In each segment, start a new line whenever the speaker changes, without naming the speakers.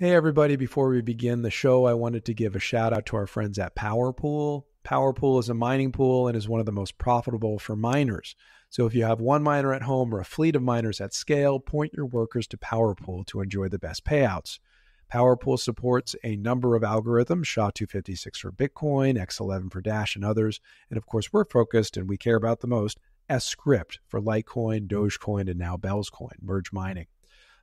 Hey, everybody. Before we begin the show, I wanted to give a shout out to our friends at POWERPOOL. POWERPOOL is a mining pool and is one of the most profitable for miners. So if you have one miner at home or a fleet of miners at scale, point your workers to POWERPOOL to enjoy the best payouts. POWERPOOL supports a number of algorithms, SHA-256 for Bitcoin, X11 for Dash, and others. And of course, we're focused and we care about the most, S-CRYPT for Litecoin, Dogecoin, and now Bellscoin, merge mining.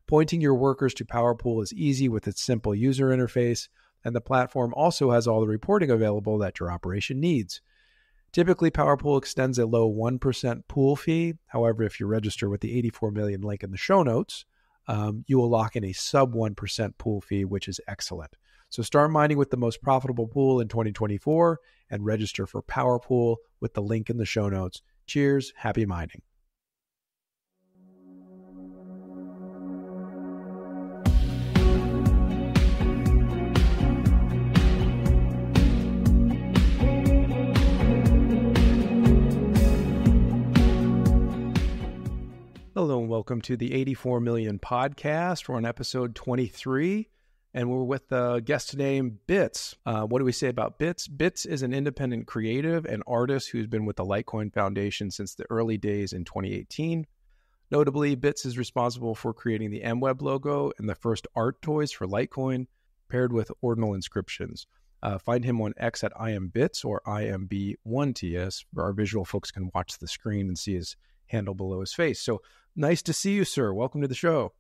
Pointing your workers to POWERPOOL is easy with its simple user interface, and the platform also has all the reporting available that your operation needs. Typically, POWERPOOL extends a low 1% pool fee. However, if you register with the 84 million link in the show notes, you will lock in a sub 1% pool fee, which is excellent. So start mining with the most profitable pool in 2024 and register for POWERPOOL with the link in the show notes. Cheers, happy mining. Hello and welcome to the 84 Million Podcast. We're on episode 23 and we're with a guest named Bits. What do we say about Bits? Bits is an independent creative and artist who's been with the Litecoin Foundation since the early days in 2018. Notably, Bits is responsible for creating the MWEB logo and the first art toys for Litecoin paired with ordinal inscriptions. Find him on X at IamBits or IMB1TS, where our visual folks can watch the screen and see his handle below his face. So nice to see you, sir. Welcome to the show.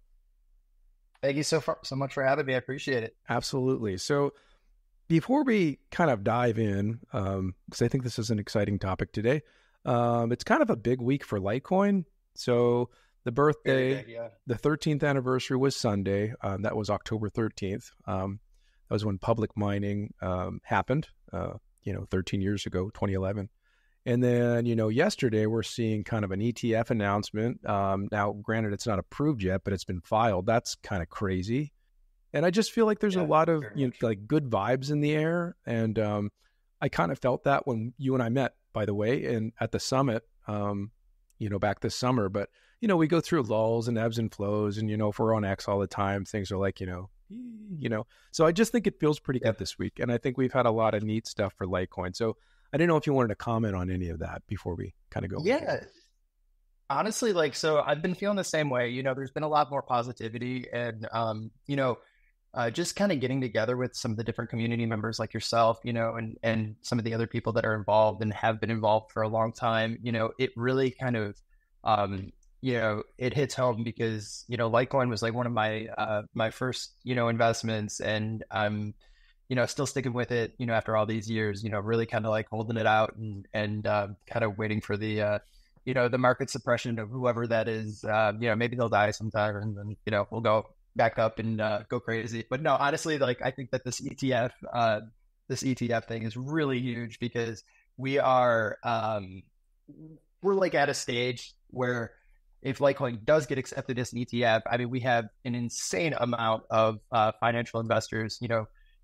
Thank you so much for having me. I appreciate it.
Absolutely. So before we kind of dive in, because I think this is an exciting topic today, it's kind of a big week for Litecoin. So the birthday, the 13th anniversary was Sunday. That was October 13th. That was when public mining happened, 13 years ago, 2011. And then, yesterday we're seeing kind of an ETF announcement. Now, granted, it's not approved yet, but it's been filed. That's kind of crazy. And I just feel like there's a lot of good vibes in the air. And I kind of felt that when you and I met, by the way, and at the summit, back this summer. But, we go through lulls and ebbs and flows. And, if we're on X all the time, things are like, So I just think it feels pretty good this week. And I think we've had a lot of neat stuff for Litecoin. So I didn't know if you wanted to comment on any of that before we kind of go.
Yeah, honestly, so I've been feeling the same way. There's been a lot more positivity and, just kind of getting together with some of the different community members like yourself, and some of the other people that are involved and have been involved for a long time. It really kind of, it hits home because, Litecoin was like one of my first, investments, and I'm still sticking with it, after all these years, really kind of like holding it out and kind of waiting for the, the market suppression of whoever that is. Maybe they'll die sometime and then, we'll go back up and go crazy. But no, honestly, I think that this ETF thing is really huge because we're like at a stage where if Litecoin does get accepted as an ETF, I mean, we have an insane amount of financial investors,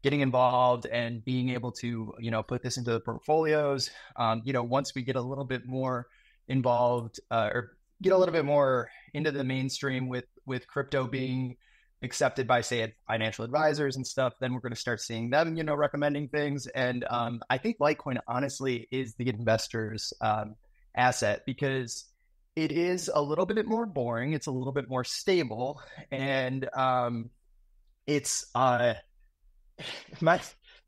getting involved and being able to, put this into the portfolios. Once we get a little bit more involved or get a little bit more into the mainstream with crypto being accepted by, say, financial advisors and stuff, then we're going to start seeing them, recommending things. And I think Litecoin honestly is the investor's asset because it is a little bit more boring. It's a little bit more stable. And it's my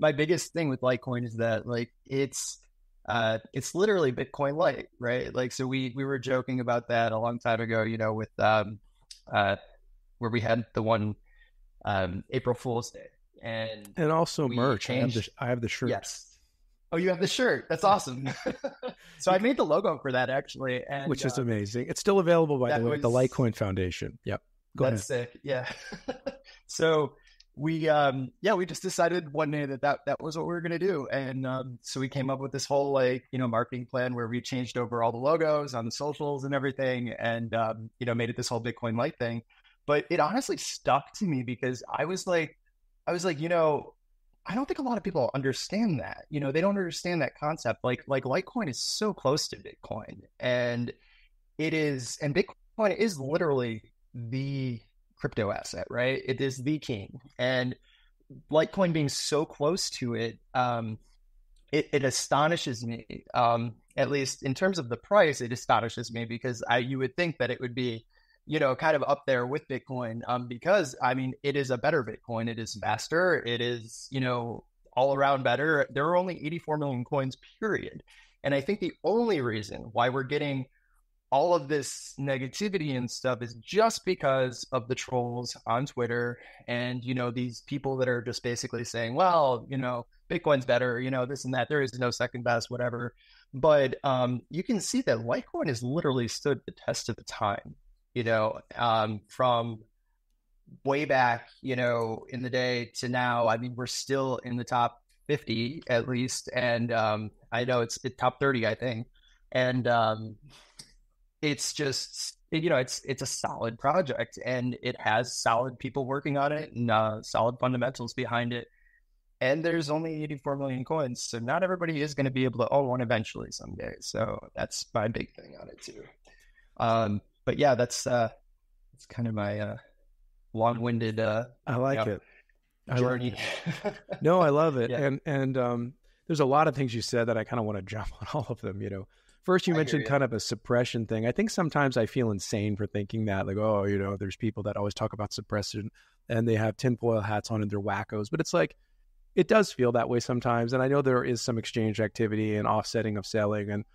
biggest thing with Litecoin is that it's literally Bitcoin Lite, right? So we were joking about that a long time ago, with where we had the one April Fool's Day
and also merch. I have the shirt.
Yes. Oh, you have the shirt. That's awesome. So I made the logo for that actually,
which is amazing. It's still available by the way, the Litecoin Foundation. Yep.
That's sick. Yeah. So we just decided one day that was what we were going to do. And so we came up with this whole marketing plan where we changed over all the logos on the socials and everything and, made it this whole Bitcoin Lite thing. But it honestly stuck to me because I was like, I don't think a lot of people understand that, they don't understand that concept. Like Litecoin is so close to Bitcoin and Bitcoin is literally the crypto asset, right? It is the king. And Litecoin being so close to it, it astonishes me. At least in terms of the price, it astonishes me because you would think that it would be, kind of up there with Bitcoin, because I mean, it is a better Bitcoin. It is faster. It is, all around better. There are only 84 million coins, period. And I think the only reason why we're getting all of this negativity and stuff is just because of the trolls on Twitter and, these people that are just basically saying, well, Bitcoin's better, this and that. There is no second best, whatever. But you can see that Litecoin has literally stood the test of the time, from way back, in the day to now. I mean, we're still in the top 50 at least. And I know it's top 30, I think. And it's just, it's a solid project, and it has solid people working on it and solid fundamentals behind it. And there's only 84 million coins. So not everybody is going to be able to own one eventually someday. So that's my big thing on it too. But yeah, that's kind of my long-winded
I like it.
Journey.
No, I love it.
Yeah.
And there's a lot of things you said that I kind of want to jump on all of them, First, you mentioned kind of a suppression thing. I think sometimes I feel insane for thinking that, like, oh, there's people that always talk about suppression and they have tinfoil hats on and they're wackos. But it's like, it does feel that way sometimes. And I know there is some exchange activity and offsetting of selling. And,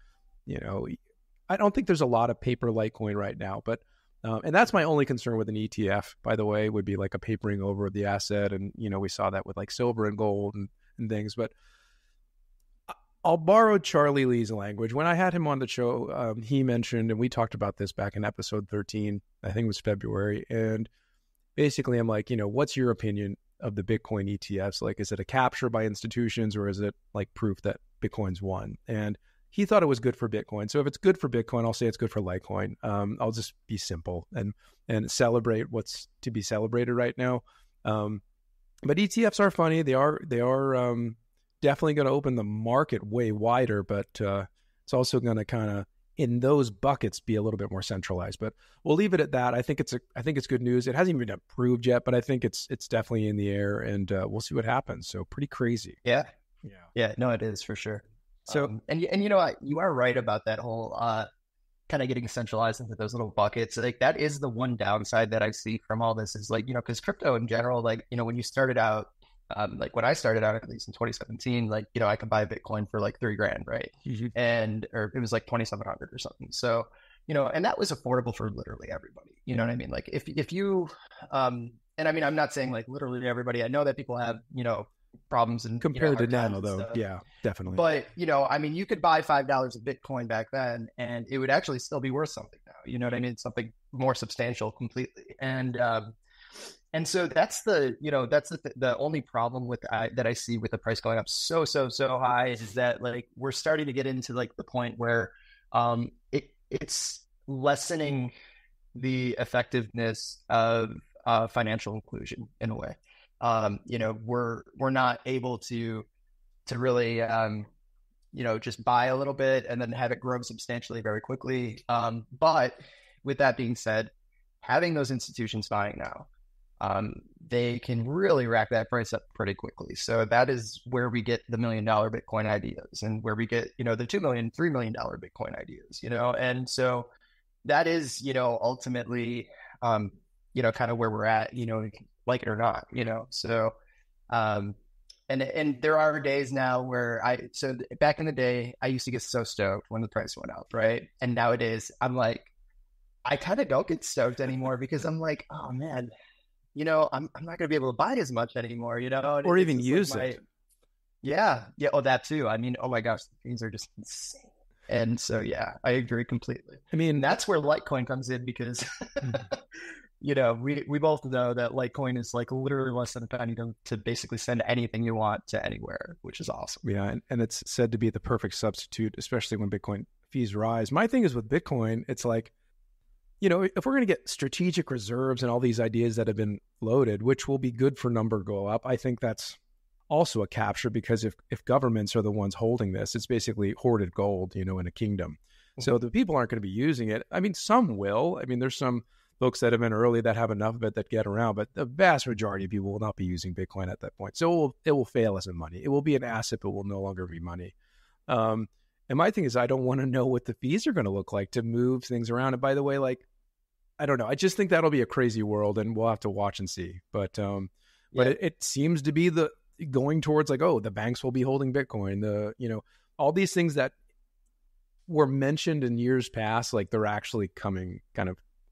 I don't think there's a lot of paper Litecoin right now. But, and that's my only concern with an ETF, by the way, would be like a papering over of the asset. And, we saw that with like silver and gold and things. But I'll borrow Charlie Lee's language. When I had him on the show, he mentioned, and we talked about this back in episode 13, I think it was February. And basically I'm like, what's your opinion of the Bitcoin ETFs? Like, is it a capture by institutions, or is it like proof that Bitcoin's won? And he thought it was good for Bitcoin. So if it's good for Bitcoin, I'll say it's good for Litecoin. I'll just be simple and celebrate what's to be celebrated right now. But ETFs are funny. They are definitely going to open the market way wider, but it's also going to kind of, in those buckets, be a little bit more centralized. But we'll leave it at that. I think it's good news. It hasn't even been approved yet, but I think it's definitely in the air, and we'll see what happens. So pretty crazy.
Yeah. No, it is for sure. So and you are right about that whole kind of getting centralized into those little buckets. Like, that is the one downside that I see from all this is, like, because crypto in general, like, when you started out. Like when I started out, at least in 2017, like, I could buy a Bitcoin for like $3,000, right? Mm-hmm. Or it was like 2,700 or something. So, and that was affordable for literally everybody. You know what I mean? Like if you, and I mean, I'm not saying like literally everybody. I know that people have, problems and
compared to now, though. Yeah, definitely.
But, I mean, you could buy $5 of Bitcoin back then, and it would actually still be worth something now. You know what I mean? Something more substantial completely. And so that's the only problem with that I see with the price going up so high is that, like, we're starting to get into like the point where it's lessening the effectiveness of financial inclusion in a way. We're not able to really just buy a little bit and then have it grow substantially very quickly. But with that being said, having those institutions buying now, they can really rack that price up pretty quickly. So that is where we get the $1 million Bitcoin ideas, and where we get, the $2 million, $3 million Bitcoin ideas, and so that is, ultimately, kind of where we're at, like it or not, so, and there are days now where so back in the day, I used to get so stoked when the price went up. Right. And nowadays I'm like, I kind of don't get stoked anymore because I'm like, oh man, I'm not going to be able to buy as much anymore,
or even use
like
it.
Yeah. Oh, that too. I mean, oh my gosh, things are just insane. And so, yeah, I agree completely.
I mean,
that's where Litecoin comes in because, we both know that Litecoin is like literally less than a penny to basically send anything you want to anywhere, which is awesome.
Yeah. And it's said to be the perfect substitute, especially when Bitcoin fees rise. My thing is with Bitcoin, it's like, if we're going to get strategic reserves and all these ideas that have been floated, which will be good for number go up, I think that's also a capture, because if governments are the ones holding this, it's basically hoarded gold, in a kingdom. So the people aren't going to be using it. I mean, some will. I mean, there's some folks that have been early that have enough of it that get around, but the vast majority of people will not be using Bitcoin at that point. So it will fail as a money. It will be an asset, but will no longer be money. And my thing is, I don't want to know what the fees are going to look like to move things around. And by the way, like, I don't know. I just think that'll be a crazy world, and we'll have to watch and see. But it seems to be going towards like, oh, the banks will be holding Bitcoin. All these things that were mentioned in years past, like they're actually coming.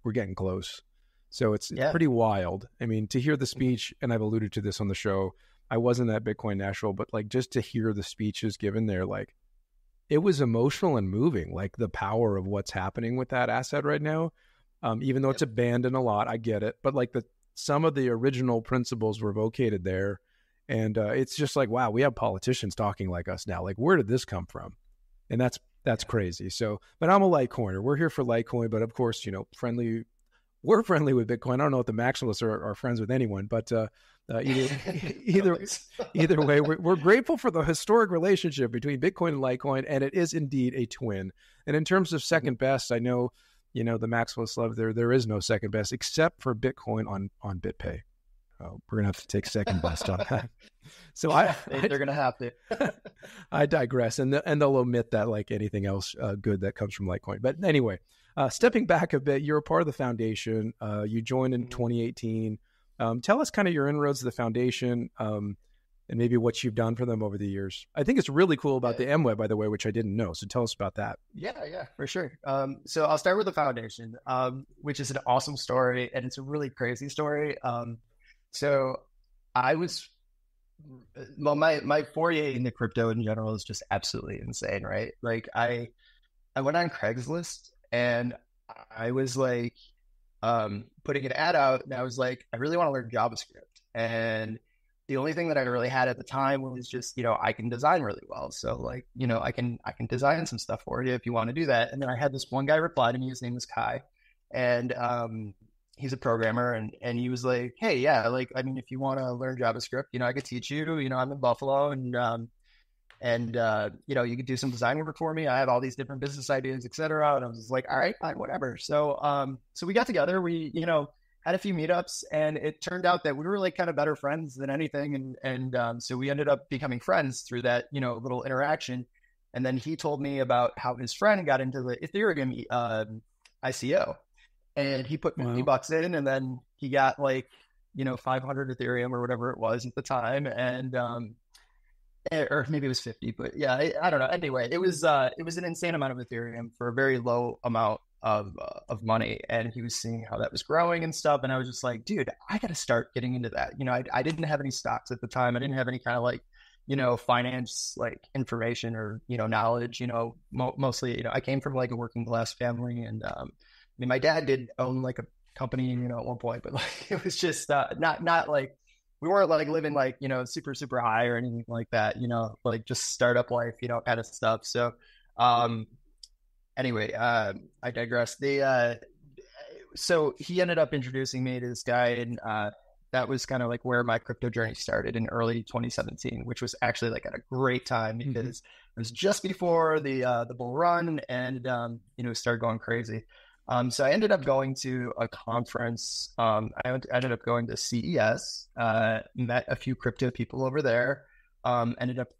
We're getting close. So it's pretty wild. I mean, to hear the speech, and I've alluded to this on the show, I wasn't at Bitcoin Nashville, but like just to hear the speeches given there, like it was emotional and moving, like the power of what's happening with that asset right now. Even though it's abandoned a lot, I get it. But like some of the original principles were vocated there. And it's just like, wow, we have politicians talking like us now. Like, where did this come from? And that's crazy. So, but I'm a Litecoiner. We're here for Litecoin, but of course, we're friendly with Bitcoin. I don't know if the maximalists are friends with anyone, but either way, we're grateful for the historic relationship between Bitcoin and Litecoin, and it is indeed a twin. And in terms of second best, I know, the maximalists love there is no second best except for Bitcoin on BitPay. We're gonna have to take second best on that. So
they're gonna have to.
I digress, and they'll omit that like anything else good that comes from Litecoin. But anyway, stepping back a bit, you're a part of the foundation. You joined in 2018. Tell us kind of your inroads to the foundation, and maybe what you've done for them over the years. I think it's really cool about the MWEB, by the way, which I didn't know. So tell us about that.
Yeah, for sure. So I'll start with the foundation, which is an awesome story, and it's a really crazy story. So I was, my foray into crypto in general is just absolutely insane, right? Like I went on Craigslist and I was like, putting an ad out, and I was like, I really want to learn JavaScript. And the only thing that I really had at the time was just, I can design really well. So like, I can design some stuff for you if you want to do that. And then I had this one guy reply to me, his name was Kai. And, he's a programmer, and he was like, hey, yeah, like, I mean, if you want to learn JavaScript, I could teach you, I'm in Buffalo, and you could do some design work for me. I have all these different business ideas, et cetera. And I was just like, all right, fine, whatever. So, so we got together, we, had a few meetups, and it turned out that we were like kind of better friends than anything. And so we ended up becoming friends through that, little interaction. And then he told me about how his friend got into the Ethereum ICO. And he put $50 in, and then he got like, 500 Ethereum or whatever it was at the time. And, or maybe it was 50, but yeah, I don't know. Anyway, it was an insane amount of Ethereum for a very low amount of money. And he was seeing how that was growing and stuff. And I was just like, dude, I got to start getting into that. I didn't have any stocks at the time. I didn't have any kind of like, finance, like information or, knowledge, mostly, I came from like a working class family, and, I mean, my dad did own like a company, at one point, but like it was just not like we weren't like living like, super, super high or anything like that, like just startup life, kind of stuff. So anyway, I digress. So he ended up introducing me to this guy, and that was kind of like where my crypto journey started in early 2017, which was actually like at a great time because it was just before the bull run, and started going crazy. So I ended up going to a conference. I ended up going to CES, met a few crypto people over there, ended up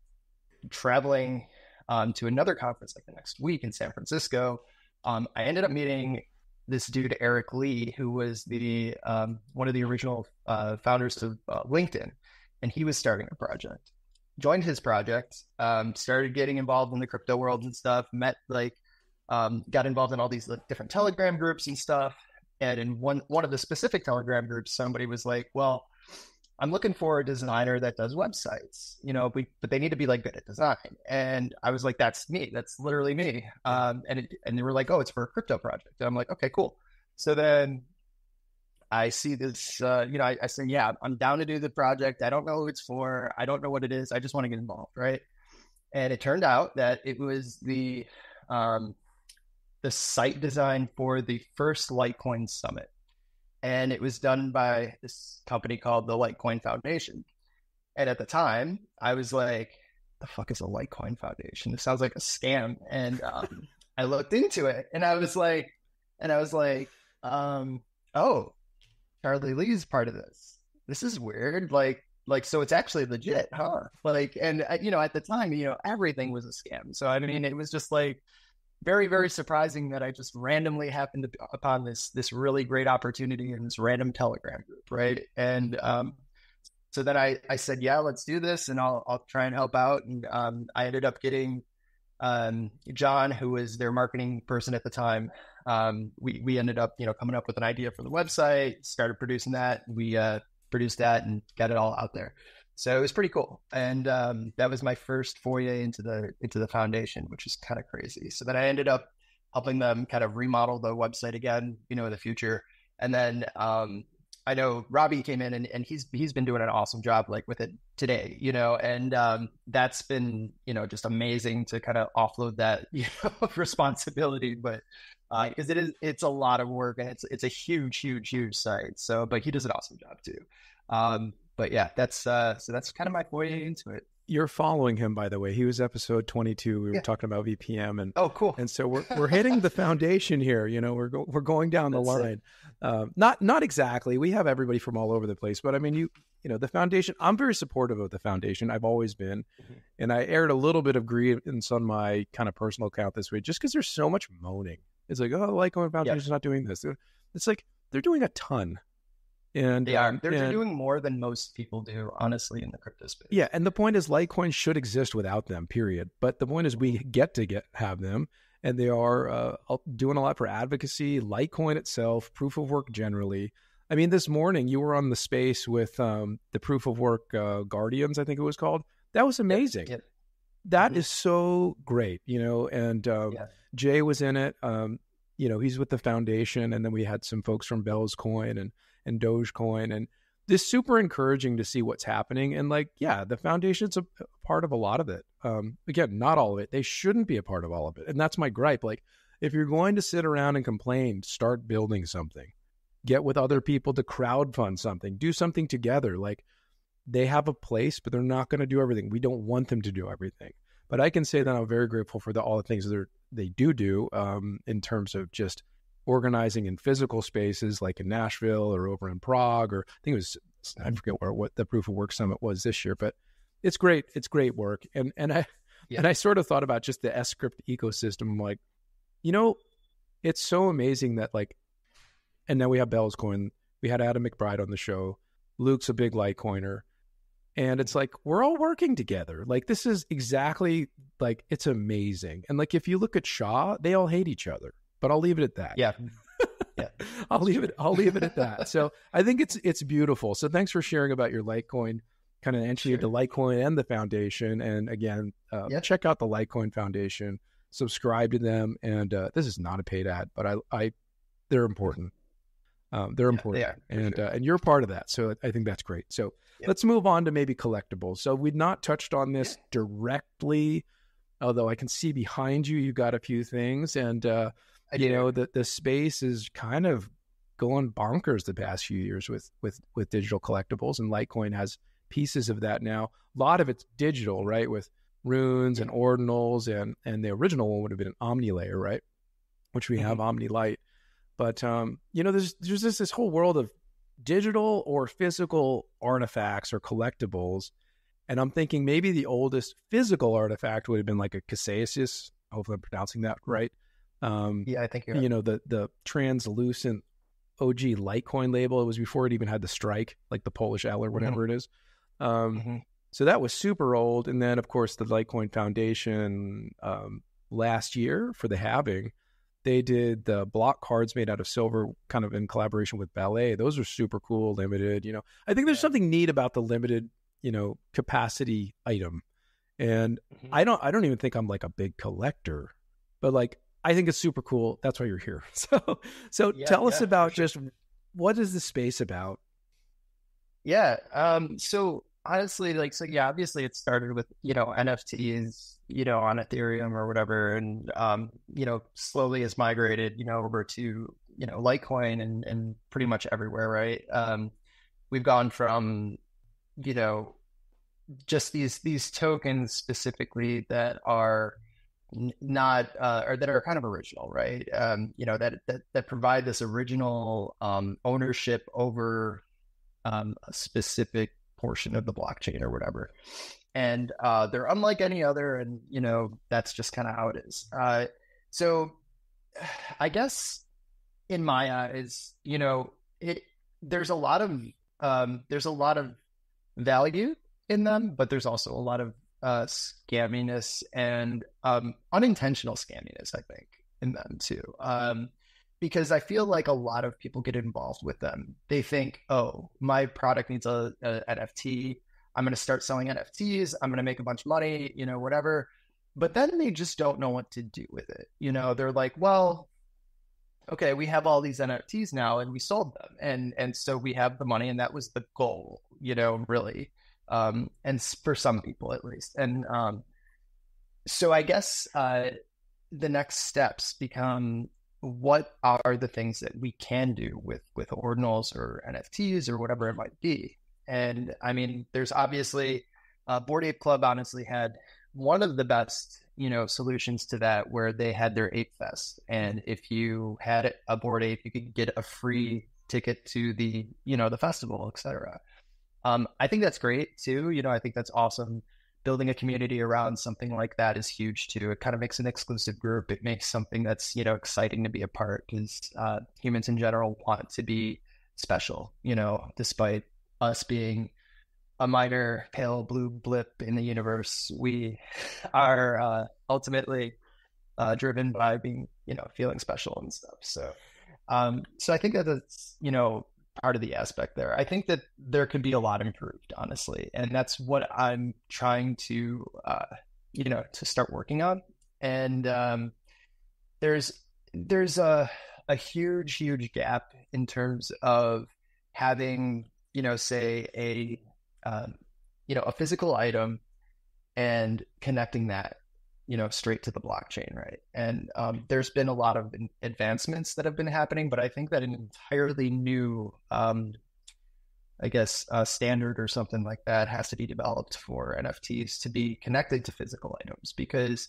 traveling to another conference like the next week in San Francisco. I ended up meeting this dude, Eric Lee, who was the one of the original founders of LinkedIn, and he was starting a project. Joined his project, started getting involved in the crypto world and stuff, got involved in all these like different Telegram groups and stuff. And in one of the specific Telegram groups, somebody was like, well, I'm looking for a designer that does websites, but they need to be like good at design. And I was like, that's me. That's literally me. And they were like, oh, it's for a crypto project. And I'm like, okay, cool. So then I see this, I say, yeah, I'm down to do the project. I don't know who it's for. I don't know what it is. I just want to get involved. Right. And it turned out that it was the site design for the first Litecoin summit. And it was done by this company called the Litecoin Foundation. And at the time, I was like, the fuck is a Litecoin Foundation? It sounds like a scam. And I looked into it, and I was like, oh, Charlie Lee's part of this. This is weird. So it's actually legit, huh? And at the time, everything was a scam. So I mean, it was just like very, very surprising that I just randomly happened upon this really great opportunity in this random Telegram group, right? And so then I said, yeah, let's do this, and I'll try and help out. And I ended up getting John, who was their marketing person at the time. We ended up, coming up with an idea for the website, started producing that. We produced that and got it all out there. So it was pretty cool. And that was my first foray into the foundation, which is kind of crazy. So then I ended up helping them kind of remodel the website again, in the future. And then I know Robbie came in and he's been doing an awesome job with it today, and that's been, just amazing to kind of offload that, responsibility, but because it's a lot of work and it's a huge site. So, but he does an awesome job too. But yeah, that's kind of my foray into it.
You're following him, by the way. He was episode 22. We were talking about VPM, and
oh, cool.
And so we're hitting the foundation here. We're going down the line. Not exactly. We have everybody from all over the place, but I mean, the foundation. I'm very supportive of the foundation. I've always been, and I aired a little bit of grievance on my kind of personal account this week, just because there's so much moaning. It's like, oh, the Litecoin Foundation's not doing this. It's like they're doing a ton. And
they're doing more than most people do, honestly, in the crypto space.
Yeah, and the point is, Litecoin should exist without them. Period. But the point is, we get to have them, and they are doing a lot for advocacy. Litecoin itself, proof of work generally. I mean, this morning you were on the space with the proof of work Guardians, I think it was called. That was amazing. Yep. That is so great, And Jay was in it. He's with the foundation, and then we had some folks from Bellscoin and Dogecoin, and this super encouraging to see what's happening. And the foundation's a part of a lot of it. Again, not all of it. They shouldn't be a part of all of it. And that's my gripe. If you're going to sit around and complain, start building something, get with other people to crowdfund something, do something together. They have a place, but they're not going to do everything. We don't want them to do everything. But I can say that I'm very grateful for all the things that they do in terms of just organizing in physical spaces, like in Nashville or over in Prague, or I think it was, I forget what the Proof of Work Summit was this year, but it's great. It's great work. And I sort of thought about just the S-CRYPT ecosystem. I'm like, it's so amazing that and now we have Bellscoin. We had Adam McBride on the show. Luke's a big Litecoiner. And it's we're all working together. This is exactly it's amazing. And if you look at Shaw, they all hate each other. But I'll leave it at that.
Yeah.
I'll leave it at that. So I think it's beautiful. So thanks for sharing about your Litecoin kind of entry into Litecoin and the foundation. And again, check out the Litecoin Foundation, subscribe to them. And this is not a paid ad, but they're important. They're important. And you're part of that. So I think that's great. So let's move on to maybe collectibles. So we've not touched on this directly, although I can see behind you, you got a few things. And the space is kind of going bonkers the past few years with digital collectibles, and Litecoin has pieces of that now. A lot of it's digital, right? With runes and ordinals, and the original one would have been an Omni layer, right? Which we have Omni Lite. But there's just this whole world of digital or physical artifacts or collectibles, and I'm thinking maybe the oldest physical artifact would have been like a Cassius. Hopefully, I'm pronouncing that right.
I think you're right.
The translucent OG Litecoin label. It was before it even had the strike, like the Polish L or whatever it is. So that was super old. And then, of course, the Litecoin Foundation last year for the halving, they did the block cards made out of silver, kind of in collaboration with Ballet. Those are super cool, limited. I think there's something neat about the limited, capacity item. And I don't even think I'm a big collector, but I think it's super cool. That's why you're here. So tell us about just what is the space about?
Yeah. So honestly, obviously it started with, NFTs, on Ethereum or whatever. And, slowly has migrated, over to, Litecoin and pretty much everywhere. Right. We've gone from, just these tokens specifically that are, not or that are kind of original, right? That provide this original ownership over a specific portion of the blockchain or whatever. And they're unlike any other, and that's just kind of how it is. So I guess in my eyes, there's a lot of value in them, but there's also a lot of scamminess and unintentional scamminess, I think, in them too. Because I feel like a lot of people get involved with them. They think, oh, my product needs a NFT. I'm going to start selling NFTs. I'm going to make a bunch of money, whatever. But then they just don't know what to do with it. They're like, well, okay, we have all these NFTs now and we sold them. And so we have the money, and that was the goal, really. And for some people at least. And so I guess the next steps become, what are the things that we can do with ordinals or NFTs or whatever it might be? And I mean, there's obviously Bored Ape Club honestly had one of the best, solutions to that, where they had their Ape Fest. And if you had a Bored Ape, you could get a free ticket to the, the festival, etc. I think that's great too. I think that's awesome. Building a community around something like that is huge too. It kind of makes an exclusive group. It makes something that's, exciting to be a part, because humans in general want to be special, despite us being a minor pale blue blip in the universe. We are ultimately driven by being, feeling special and stuff. So I think that that's, part of the aspect there. I think that there could be a lot improved, honestly. And that's what I'm trying to, to start working on. And there's a huge gap in terms of having, say a physical item and connecting that, straight to the blockchain, right? And there's been a lot of advancements that have been happening, but I think that an entirely new, standard or something like that has to be developed for NFTs to be connected to physical items. Because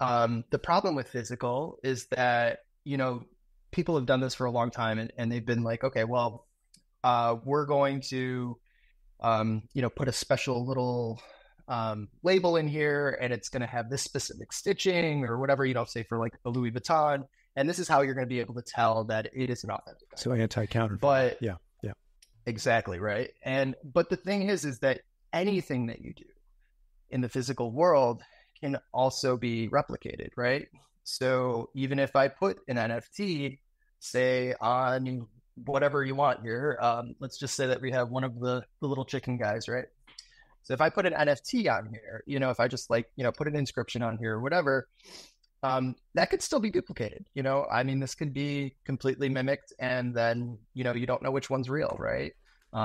the problem with physical is that, people have done this for a long time, and they've been like, okay, well, we're going to, put a special little label in here, and it's going to have this specific stitching or whatever, say for like a Louis Vuitton. And this is how you're going to be able to tell that it is an authentic item.
So anti-counterfeit.
But
yeah.
Exactly. Right. But the thing is that anything that you do in the physical world can also be replicated. Right. So even if I put an NFT, say on whatever you want here, let's just say that we have one of the little chicken guys, right? So if I put an NFT on here, if I just put an inscription on here or whatever, that could still be duplicated. This could be completely mimicked, and then, you don't know which one's real, right?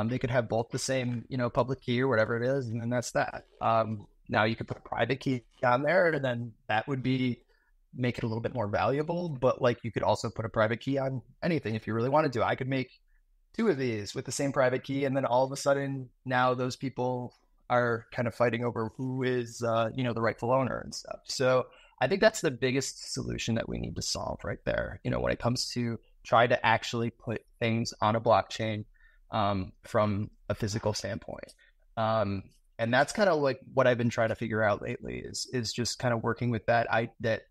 They could have both the same, public key or whatever it is, and then that's that. Now you could put a private key on there, and then that would make it a little bit more valuable. But you could also put a private key on anything if you really wanted to. I could make 2 of these with the same private key, and then all of a sudden now those people are kind of fighting over who is, the rightful owner and stuff. So I think that's the biggest solution that we need to solve right there, when it comes to try to actually put things on a blockchain from a physical standpoint. And that's kind of what I've been trying to figure out lately is just kind of working with that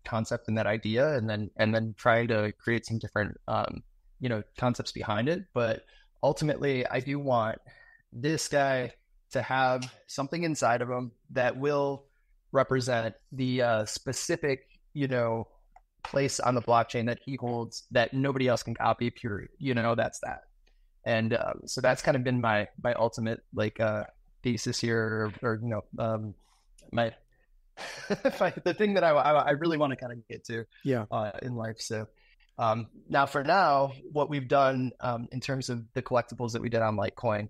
concept and that idea, and then trying to create some different, concepts behind it. But ultimately, I do want this guy to have something inside of him that will represent the specific, place on the blockchain that he holds that nobody else can copy, period. That's that. And so that's kind of been my ultimate thesis here, or my the thing that I really want to kind of get to in life. So now what we've done in terms of the collectibles that we did on Litecoin,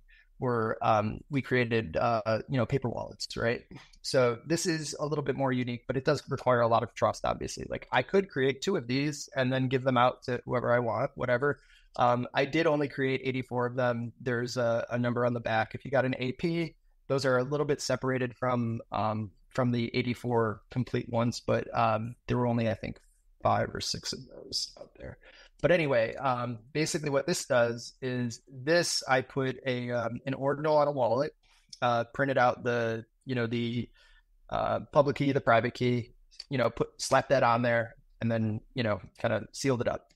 we created paper wallets, right? So this is a little bit more unique, but it does require a lot of trust, obviously. I could create 2 of these and then give them out to whoever I want, whatever. I did only create 84 of them. There's a number on the back. If you got an AP, those are a little bit separated from from the 84 complete ones, but there were only, I think, 5 or 6 of those out there. But anyway, basically what this does is I put an ordinal on a wallet, printed out the public key, the private key, slap that on there, and then, kind of sealed it up.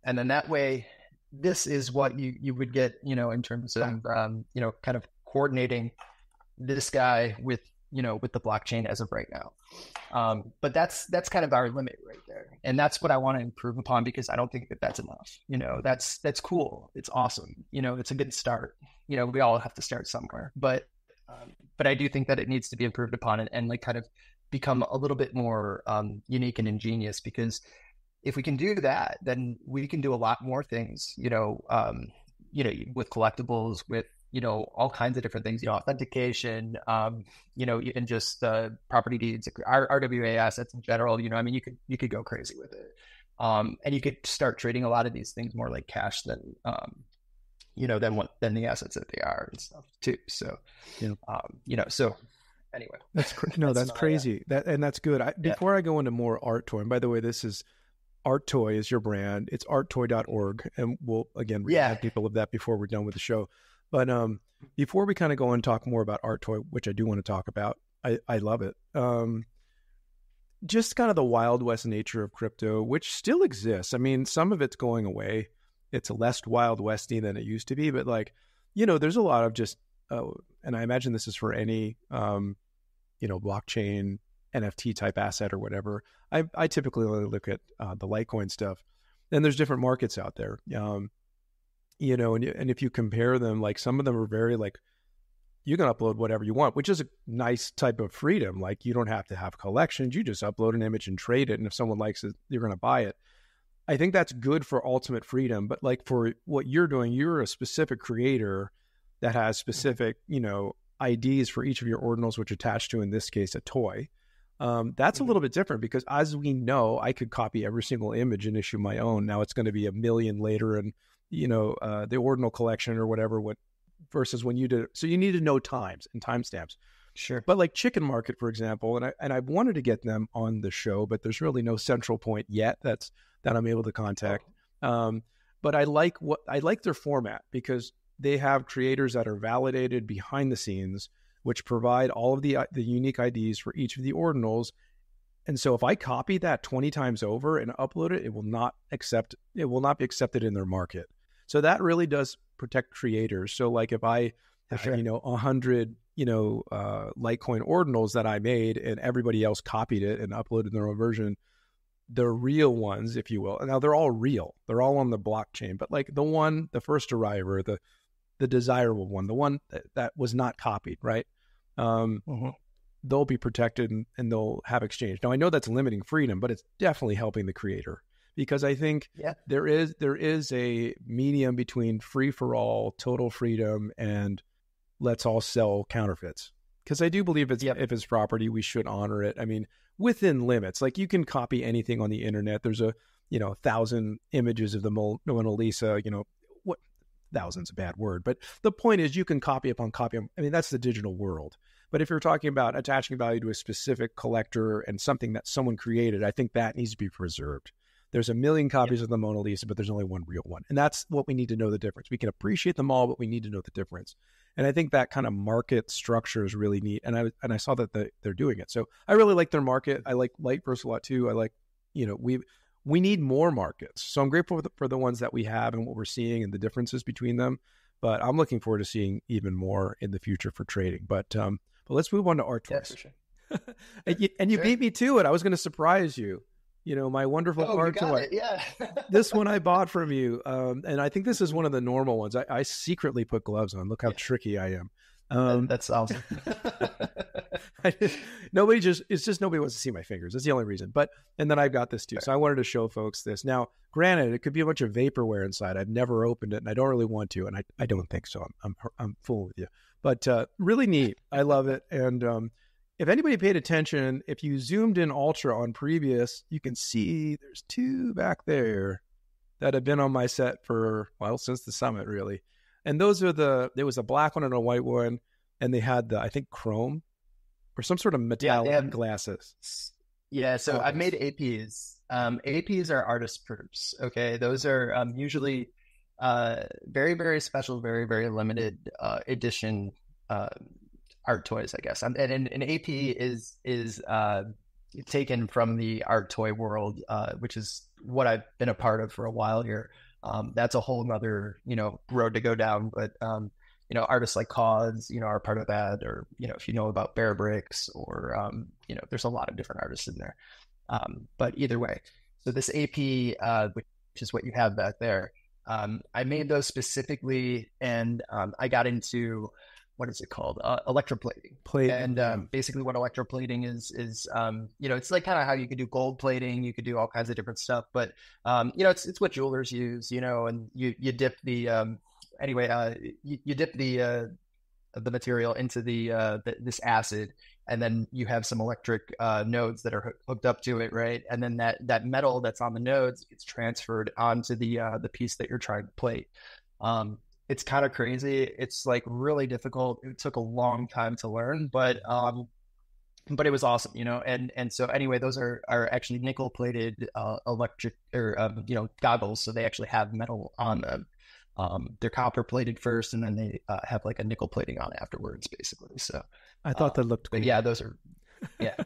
And then that way, this is what you would get, in terms of, kind of coordinating this guy with the blockchain as of right now. But that's kind of our limit right there. And that's what I want to improve upon, because I don't think that that's enough. That's cool. It's awesome. It's a good start. We all have to start somewhere, but I do think that it needs to be improved upon and like kind of become a little bit more unique and ingenious, because if we can do that, then we can do a lot more things, with collectibles, with, all kinds of different things, authentication, even just property deeds, RWA assets in general, you could go crazy with it. And you could start trading a lot of these things more like cash than the assets that they are and stuff too. So, so anyway,
that's crazy. That's good. Before I go into more art toy, and by the way, this is Art Toy is your brand. It's arttoy.org. And we'll, again, remind people of that before we're done with the show. But before we kind of go and talk more about Art Toy, which I do want to talk about, I love it. Just kind of the Wild West nature of crypto, which still exists. I mean, some of it's going away. It's less Wild Westy than it used to be. But there's a lot of just, and I imagine this is for any, blockchain NFT type asset or whatever. I typically only look at the Litecoin stuff. And there's different markets out there. And if you compare them, like some of them are very like, you can upload whatever you want, which is a nice type of freedom. Like you don't have to have collections. You just upload an image and trade it. And if someone likes it, you're going to buy it. I think that's good for ultimate freedom. But like for what you're doing, you're a specific creator that has specific, IDs for each of your ordinals, which attach to, in this case, a toy. That's a little bit different because, as we know, I could copy every single image and issue my own. Now it's going to be 1 million later, and the ordinal collection or whatever. Versus when you did, so you need to know times and timestamps.
Sure.
But like Chicken Market, for example, and I wanted to get them on the show, but there's really no central point yet that I'm able to contact. But I like their format because they have creators that are validated behind the scenes, which provide all of the unique IDs for each of the ordinals. And so if I copy that 20 times over and upload it, it will not be accepted in their market. So that really does protect creators. So like if I have, 100, Litecoin ordinals that I made and everybody else copied it and uploaded their own version, the real ones, if you will. Now they're all real. They're all on the blockchain, but like the first arriver, the desirable one, the one that was not copied, right? They'll be protected and they'll have exchange. Now I know that's limiting freedom, but it's definitely helping the creator because I think there is a medium between free for all, total freedom, and let's all sell counterfeits. Because I do believe if it's property, we should honor it. I mean, within limits. Like you can copy anything on the internet. There's 1,000 images of the Mona Lisa. What? Thousand's a bad word, but the point is you can copy upon copy. I mean, that's the digital world. But if you're talking about attaching value to a specific collector and something that someone created, I think that needs to be preserved. There's 1 million copies of the Mona Lisa, but there's only one real one. And that's what we need to know the difference. We can appreciate them all, but we need to know the difference. And I think that kind of market structure is really neat. And I saw that they're doing it. So I really like their market. I like Lightverse a lot too. I like, we need more markets. So I'm grateful for the ones that we have and what we're seeing and the differences between them. But I'm looking forward to seeing even more in the future for trading. But let's move on to art toys. Yeah, for sure. and you beat me to it. I was going to surprise you. My wonderful art toy.
Yeah.
This one I bought from you. And I think this is one of the normal ones. I secretly put gloves on. Look how tricky I am.
That's awesome.
Nobody wants to see my fingers. That's the only reason. And then I've got this too. So I wanted to show folks this. Now, granted, it could be a bunch of vaporware inside. I've never opened it and I don't really want to. And I don't think so. I'm fooling with you, but really neat. I love it. And if anybody paid attention, if you zoomed in ultra on previous, you can see there's 2 back there that have been on my set since the summit really. And those are there was a black one and a white one, and they had I think chrome or some sort of metallic
have
glasses.
Yeah, so I've made APs. APs are artist proofs. Okay, those are usually very, very special, very, very limited edition art toys, I guess. And an AP is taken from the art toy world, which is what I've been a part of for a while here. That's a whole nother, road to go down. But artists like Cause, are part of that, or, if you know about Bear Bricks, or, there's a lot of different artists in there. But either way, so this AP, which is what you have back there, I made those specifically, and I got into, what is it called? Electroplating. And basically what electroplating is, it's like kind of how you could do gold plating, you could do all kinds of different stuff, but, it's what jewelers use, and you dip the, you dip the material into this acid, and then you have some electric nodes that are hooked up to it, right? And then that metal that's on the nodes gets transferred onto the piece that you're trying to plate. It's kind of crazy. It's like really difficult. It took a long time to learn, but it was awesome, and so anyway, those are actually nickel plated electric or goggles, so they actually have metal on them. They're copper plated first, and then they have like a nickel plating on afterwards, basically. So
I thought that looked cool.
But yeah, those are,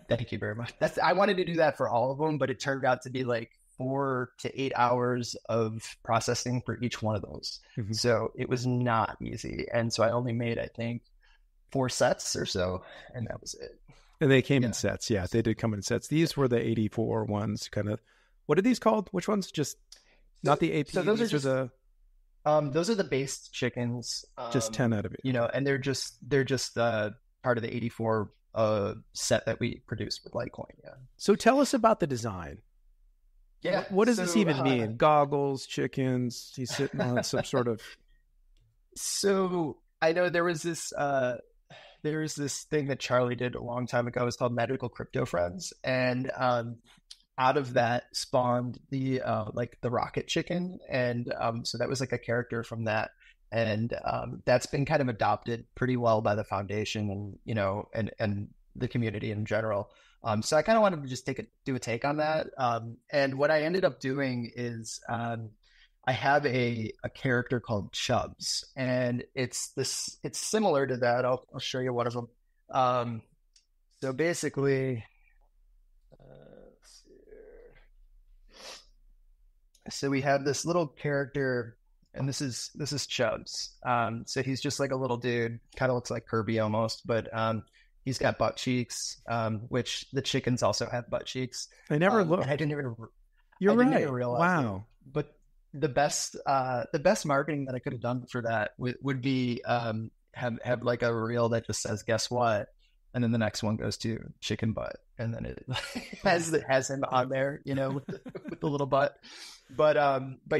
thank you very much. I wanted to do that for all of them, but it turned out to be like 4 to 8 hours of processing for each one of those. Mm-hmm. So it was not easy. And so I only made, I think, 4 sets or so, and that was it.
And they came in sets. Yeah, they did come in sets. These were the 84 ones, kind of. What are these called? Which ones? Just not the AP.
So those are those are the base chickens.
Just 10 out of it.
And they're just part of the 84 set that we produced with Litecoin. Yeah.
So tell us about the design.
Yeah.
What does this even mean? Goggles, chickens. He's sitting on some sort of.
So I know there was this thing that Charlie did a long time ago. It's called Magical Crypto Friends, and out of that spawned the rocket chicken, and so that was like a character from that, and that's been kind of adopted pretty well by the foundation, and and the community in general. So I kind of wanted to just do a take on that, and what I ended up doing is I have a character called Chubbs, and it's similar to that. I'll show you one of them. So basically. So we have this little character, and this is Chubbs. So he's just like a little dude, kind of looks like Kirby almost, but he's got butt cheeks, which the chickens also have butt cheeks.
I never looked.
I didn't even.
You're right.
Didn't even realize
wow.
It. But the best marketing that I could have done for that would be have like a reel that just says "Guess what," and then the next one goes to chicken butt, and then it has him on there, with the little butt. But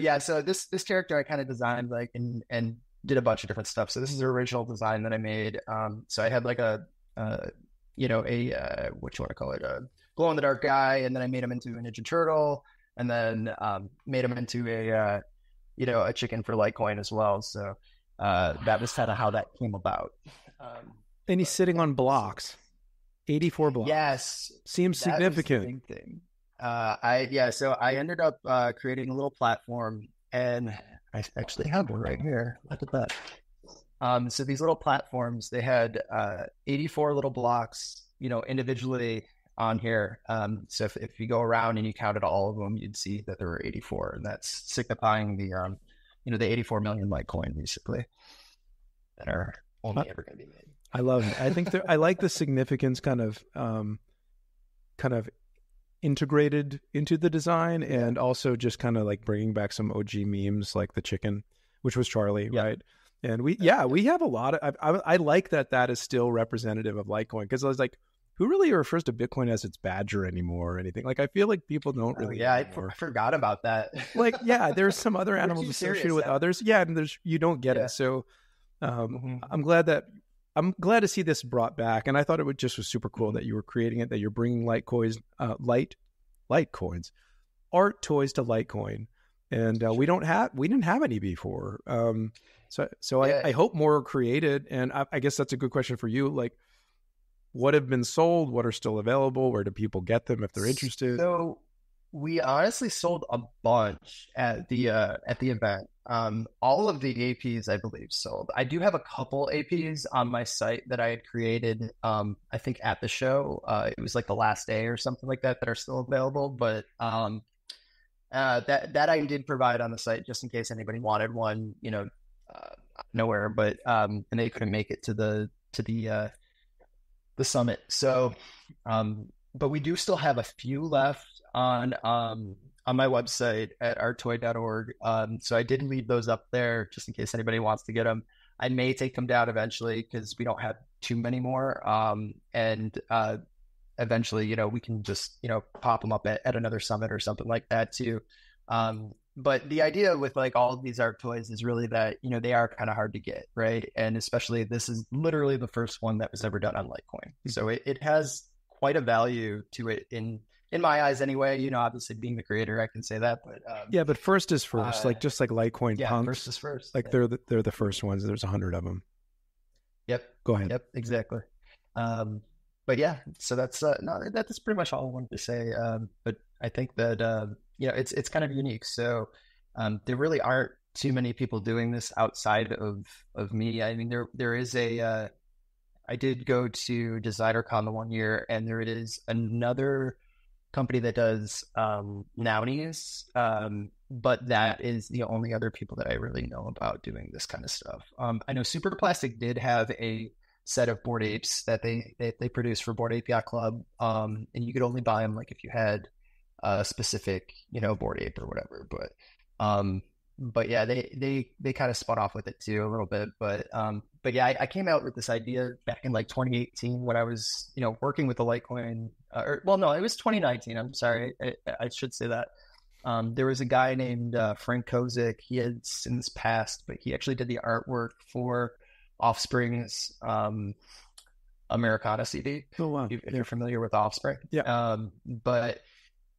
yeah, so this character I kind of designed and did a bunch of different stuff. So this is the original design that I made. So I had like a what you want to call it, a glow in the dark guy, and then I made him into a Ninja Turtle, and then made him into a chicken for Litecoin as well. So that was kind of how that came about.
And he's sitting on blocks, 84 blocks.
Yes,
seems significant.
Big thing. So I ended up creating a little platform, and I actually have one right here. Look at that. So these little platforms, they had 84 little blocks, individually on here. So if you go around and you counted all of them, you'd see that there were 84, and that's signifying the 84 million Litecoin basically that are only ever going to be made.
I love it. I think I like the significance kind of integrated into the design, and also just kind of like bringing back some OG memes like the chicken, which was Charlie, right? And we have a lot of. I like that is still representative of Litecoin, because I was like, who really refers to Bitcoin as its badger anymore or anything? Like, I feel like people don't really.
I forgot about that.
There's some other animals associated with others. Yeah, and you don't get it. So I'm glad to see this brought back, and I thought it was super cool that you were creating it, that you're bringing Litecoins, art toys to Litecoin, and we didn't have any before. I hope more are created, and I guess that's a good question for you. Like, what have been sold, what are still available, where do people get them if they're interested?
So we honestly sold a bunch at the event. All of the APs, I believe, sold. I do have a couple APs on my site that I had created. I think at the show, it was like the last day or something like that are still available. But that I did provide on the site just in case anybody wanted one. Nowhere, but and they couldn't make it to the summit. So, but we do still have a few left on my website at arttoy.org. So I did leave those up there just in case anybody wants to get them. I may take them down eventually because we don't have too many more. And eventually, we can just, pop them up at another summit or something like that too. But the idea with like all of these art toys is really that, they are kind of hard to get, right? And especially this is literally the first one that was ever done on Litecoin. So it has quite a value to it in my eyes anyway. Obviously being the creator, I can say that. But
yeah, but first is first, just like Litecoin punks.
First is first.
Like they're the first ones. There's 100 of them.
Yep.
Go ahead.
Yep, exactly. But yeah, so that's that's pretty much all I wanted to say. But I think that it's kind of unique. So there really aren't too many people doing this outside of me. I mean, there is I did go to DesignerCon the one year, and there is another company that does Nownies, but that is the only other people that I really know about doing this kind of stuff. I know Super Plastic did have a set of Bored Apes that they produced for Bored Ape Yacht Club, and you could only buy them like if you had a specific Bored Ape or whatever. But yeah, they kind of spun off with it too a little bit. But yeah, I came out with this idea back in like 2018 when I was working with the Litecoin. It was 2019. I'm sorry, I should say that. There was a guy named Frank Kozik. He had since passed, but he actually did the artwork for Offspring's Americana CD.
Oh wow!
If you're familiar with Offspring,
yeah.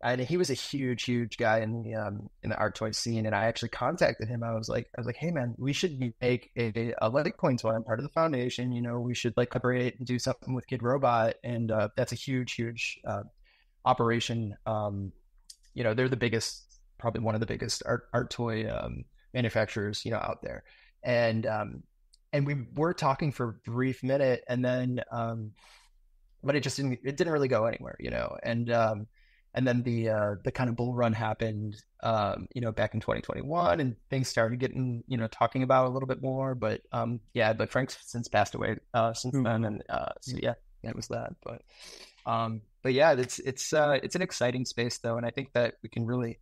And he was a huge guy in the art toy scene. And I actually contacted him. I was like, hey man, we should make a Litecoin toy. I'm part of the foundation. We should like collaborate and do something with Kid Robot. And that's a huge operation. They're the biggest, probably one of the biggest art toy manufacturers out there. And we were talking for a brief minute, and then but it didn't really go anywhere, and then the kind of bull run happened, back in 2021, and things started getting, talking about a little bit more. But but Frank's since passed away since then, and so yeah, it was that. But yeah, it's an exciting space though, and I think that we can really,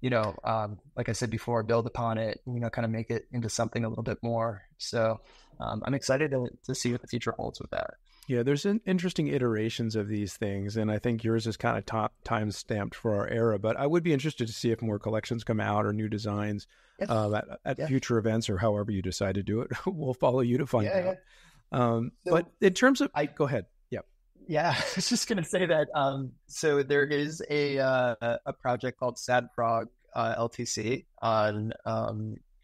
like I said before, build upon it, kind of make it into something a little bit more. So I'm excited to see what the future holds with that.
Yeah, there's interesting iterations of these things, and I think yours is kind of time stamped for our era. But I would be interested to see if more collections come out or new designs at future events, or however you decide to do it. We'll follow you to find out.
So
but in terms of, go ahead.
Yeah, I was just gonna say that. So there is a project called Sad Frog LTC on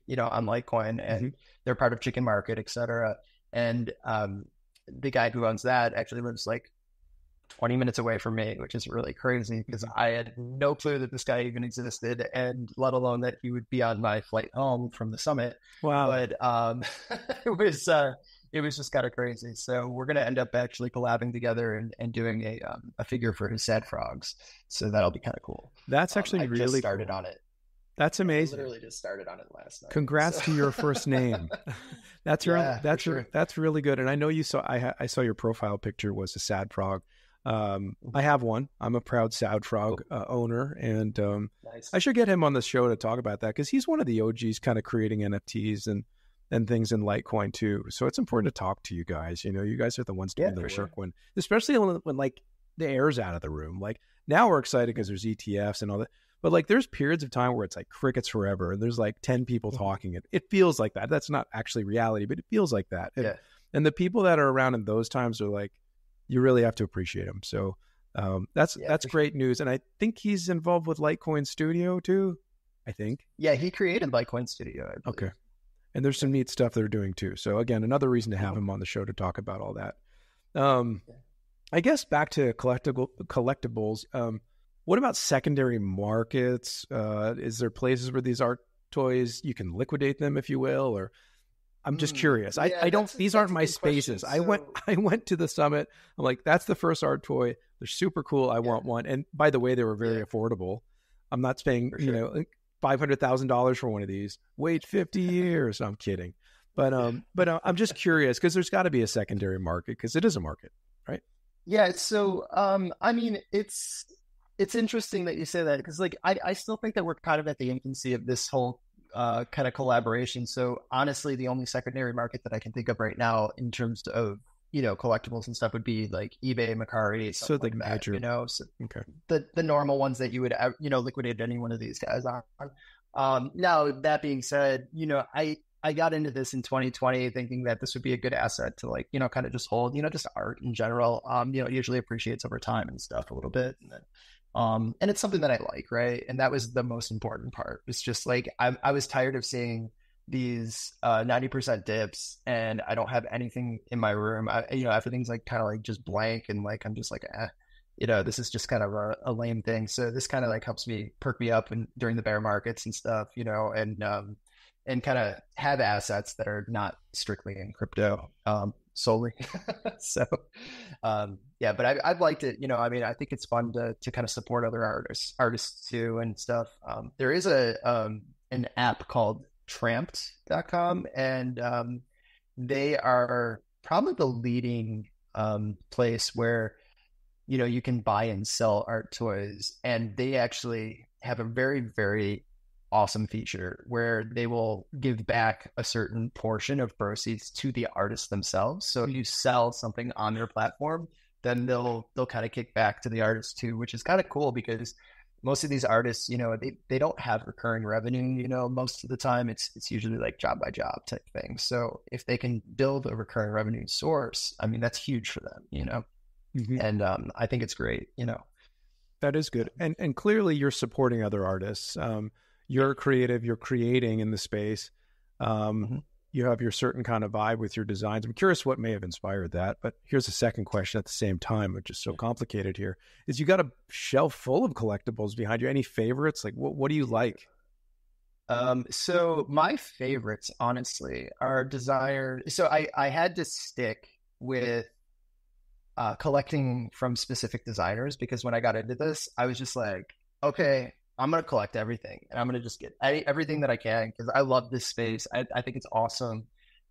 Litecoin, and they're part of Chicken Market, etc. And the guy who owns that actually lives like 20 minutes away from me, which is really crazy because I had no clue that this guy even existed, and let alone that he would be on my flight home from the summit.
Wow.
But it was just kind of crazy. So we're going to end up actually collabing together and doing a figure for his Sad Frogs. So that'll be kind of cool.
That's actually
I
really
just started
cool.
on it.
That's amazing.
I literally just started on it last night.
Congrats to your first name. That's really good. And I know you saw, I saw your profile picture was a Sad Frog. I have one. I'm a proud Sad Frog owner, and
nice.
I should get him on the show to talk about that because he's one of the OGs kind of creating NFTs and things in Litecoin too. So it's important to talk to you guys. You guys are the ones doing the work when, especially when like the air's out of the room. Like now we're excited because there's ETFs and all that. But like there's periods of time where it's like crickets forever and there's like 10 people talking. It feels like that. That's not actually reality, but it feels like that. And the people that are around in those times are like, you really have to appreciate them. So that's great news. And I think he's involved with Litecoin Studio too, I think.
Yeah, he created Litecoin Studio.
Okay. And there's some neat stuff they're doing too. So again, another reason to have him on the show to talk about all that. I guess back to collectibles. What about secondary markets? Is there places where these art toys, you can liquidate them, if you will, or I'm just curious.
Yeah,
I don't, these aren't my spaces. I went to the summit. I'm like, that's the first art toy. They're super cool. I want one. And by the way, they were very affordable. I'm not paying, $500,000 for one of these. Wait 50 years. I'm kidding. But I'm just curious because there's got to be a secondary market because it is a market, right?
Yeah. So, I mean, it's interesting that you say that because like, I still think that we're kind of at the infancy of this whole kind of collaboration. So honestly, the only secondary market that I can think of right now in terms of, collectibles and stuff would be like eBay, Mercari,
So the
like
major,
that, so
okay.
the normal ones that you would, liquidate any one of these guys on. Now that being said, I got into this in 2020 thinking that this would be a good asset to like, kind of just hold, just art in general, it usually appreciates over time and stuff a little bit. And then, and it's something that I like, right? And that was the most important part. It's just like I was tired of seeing these 90% dips, and I don't have anything in my room. Everything's like kind of like just blank, and like I'm just like, this is just kind of a lame thing. So this kind of like helps me perk me up and during the bear markets and stuff, and kind of have assets that are not strictly in crypto solely. So, but I've liked it. I think it's fun to kind of support other artists too and stuff. There is an app called Trampt.com, and they are probably the leading place where, you can buy and sell art toys, and they actually have a very, very awesome feature where they will give back a certain portion of proceeds to the artists themselves. So if you sell something on their platform, then they'll kind of kick back to the artists too, which is kind of cool because most of these artists, they don't have recurring revenue, most of the time it's usually like job by job type thing. So if they can build a recurring revenue source, I mean, that's huge for them,
Mm-hmm.
And I think it's great,
That is good. And clearly you're supporting other artists. You're creative, you're creating in the space. You have your certain kind of vibe with your designs. I'm curious what may have inspired that, but here's a second question at the same time, which is so complicated here, is you got a shelf full of collectibles behind you. Any favorites? Like what do you like?
So my favorites, honestly, are designers. So I had to stick with collecting from specific designers because when I got into this, I was just like, okay, I'm going to collect everything and I'm going to just get everything that I can because I love this space. I think it's awesome.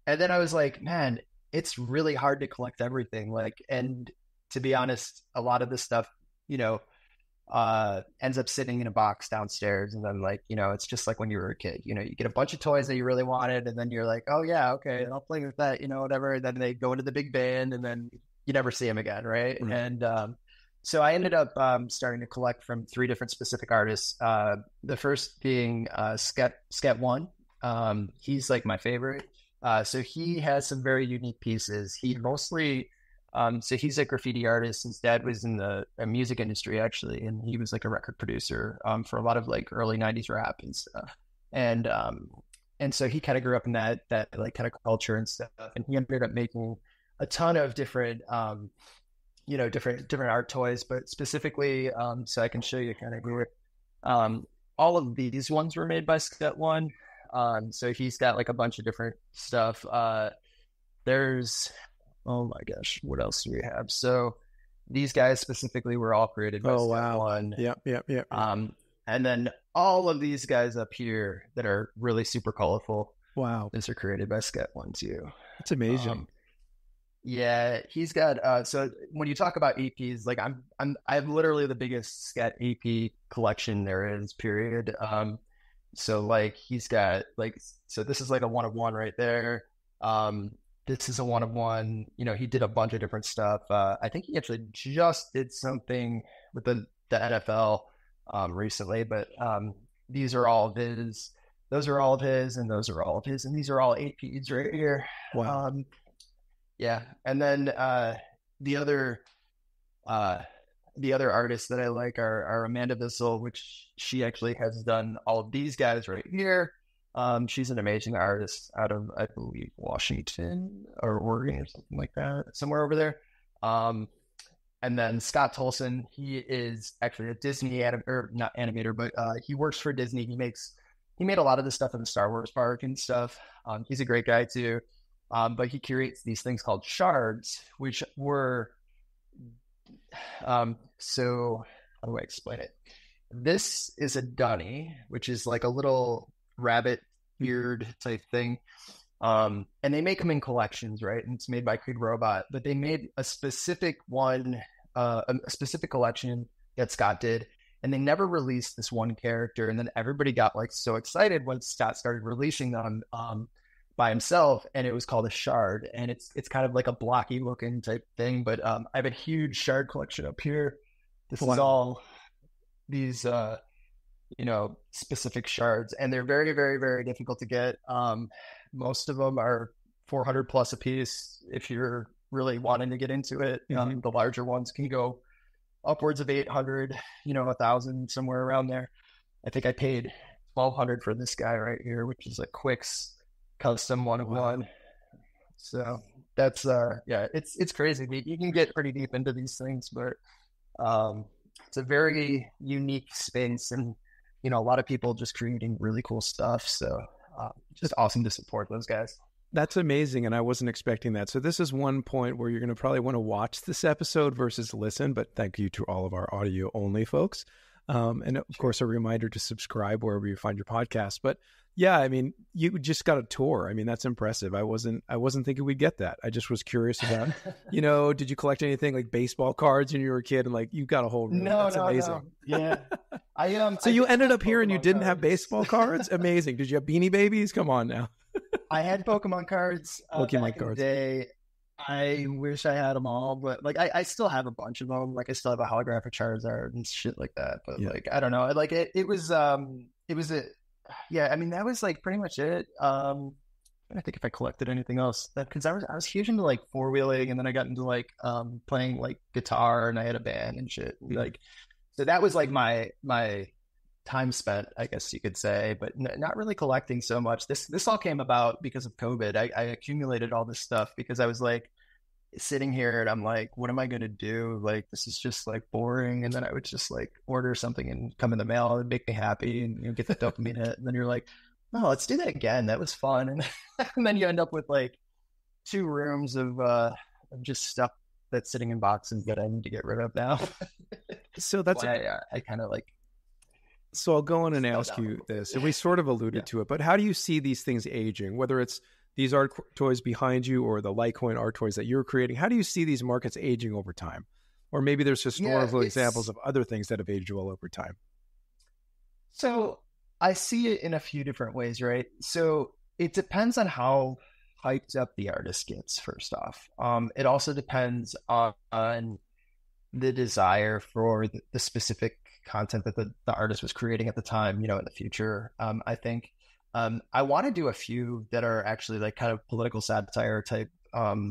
And then I was like, man, it's really hard to collect everything. And to be honest, a lot of this stuff, ends up sitting in a box downstairs. And then it's just like when you were a kid, you get a bunch of toys that you really wanted. And then you're like, oh yeah, okay, I'll play with that, whatever. And then they go into the big band and then you never see them again. Right. And, so I ended up starting to collect from 3 different specific artists. The first being S-CRYPT. He's like my favorite. So he has some very unique pieces. He mostly, so he's a graffiti artist. His dad was in the music industry actually, and he was like a record producer for a lot of like early 90s rap and stuff. And so he kind of grew up in that like kind of culture and stuff. And he ended up making a ton of different different art toys, but specifically, so I can show you kind of here. All of these ones were made by S-CRYPT. So he's got like a bunch of different stuff. There's, oh my gosh, what else do we have? So these guys specifically were all created by S-CRYPT.
Yep.
And then all of these guys up here that are really super colorful.
Wow.
These are created by S-CRYPT too.
That's amazing.
Yeah, he's got so when you talk about APs, like I have literally the biggest S-CRYPT AP collection there is, period. So like he's got like, so this is like a 1 of 1 right there. This is a 1 of 1. He did a bunch of different stuff. I think he actually just did something with the NFL recently, but these are all of his. Those are all of his, and those are all of his, and these are all APs right here.
Wow.
Yeah, and then the other artists that I like are Amanda Bissell, which she actually has done all of these guys right here. She's an amazing artist out of, I believe, Washington or Oregon or something like that, somewhere over there. And then Scott Tolson, he is actually a Disney or not animator, but he works for Disney. He made a lot of the stuff in the Star Wars park and stuff. He's a great guy too. But he curates these things called shards, which were so how do I explain it? This is a dunny, which is like a little rabbit beard type thing. And they make them in collections, right? And it's made by Creed Robot, but they made a specific one, a specific collection that Scott did, and they never released this one character. And then everybody got like so excited when Scott started releasing them by himself, and it was called a shard. And it's kind of like a blocky looking type thing, but I have a huge shard collection up here. This is all these specific shards, and they're very, very, very difficult to get. Most of them are 400 plus a piece if you're really wanting to get into it. The larger ones can go upwards of 800, 1,000, somewhere around there. I think I paid 1,200 for this guy right here, which is a Quicks custom 1-of-1. So that's it's crazy. You can get pretty deep into these things, but it's a very unique space, and a lot of people just creating really cool stuff. So just awesome to support those guys.
That's amazing, and I wasn't expecting that. So this is one point where you're going to probably want to watch this episode versus listen, but thank you to all of our audio only folks. And of course, a reminder to subscribe wherever you find your podcast. But yeah, I mean, you just got a tour. I mean, that's impressive. I wasn't thinking we'd get that. I just was curious about, did you collect anything like baseball cards when you were a kid? And like, you got a whole room. That's amazing.
No. Yeah.
So you ended up here and you didn't have baseball cards? Amazing. Did you have Beanie Babies? Come on now.
I had Pokemon cards.
Pokemon cards.
In the day. I wish I had them all, but like I still have a bunch of them. Like I still have a holographic Charizard and shit like that. But like I don't know. Like it was I mean, that was like pretty much it. I think if I collected anything else, because I was huge into like four-wheeling, and then I got into like playing like guitar, and I had a band and shit. Like, so that was like my time spent, I guess you could say, but not really collecting so much. This all came about because of COVID. I accumulated all this stuff because I was like sitting here and I'm like, what am I going to do? Like, this is just like boring. And then I would just like order something and come in the mail and make me happy and get the dopamine hit. And then you're like, no, let's do that again. That was fun. And then you end up with like 2 rooms of just stuff that's sitting in boxes that I need to get rid of now.
So that's
I kind of like.
So I'll go on and ask you this, and we sort of alluded to it, but how do you see these things aging, whether it's these art toys behind you or the Litecoin art toys that you're creating? How do you see these markets aging over time? Or maybe there's historical examples of other things that have aged well over time.
So I see it in a few different ways, right? So it depends on how hyped up the artist gets, first off. It also depends on the desire for the specific content that the artist was creating at the time, in the future. I think I want to do a few that are actually like kind of political satire type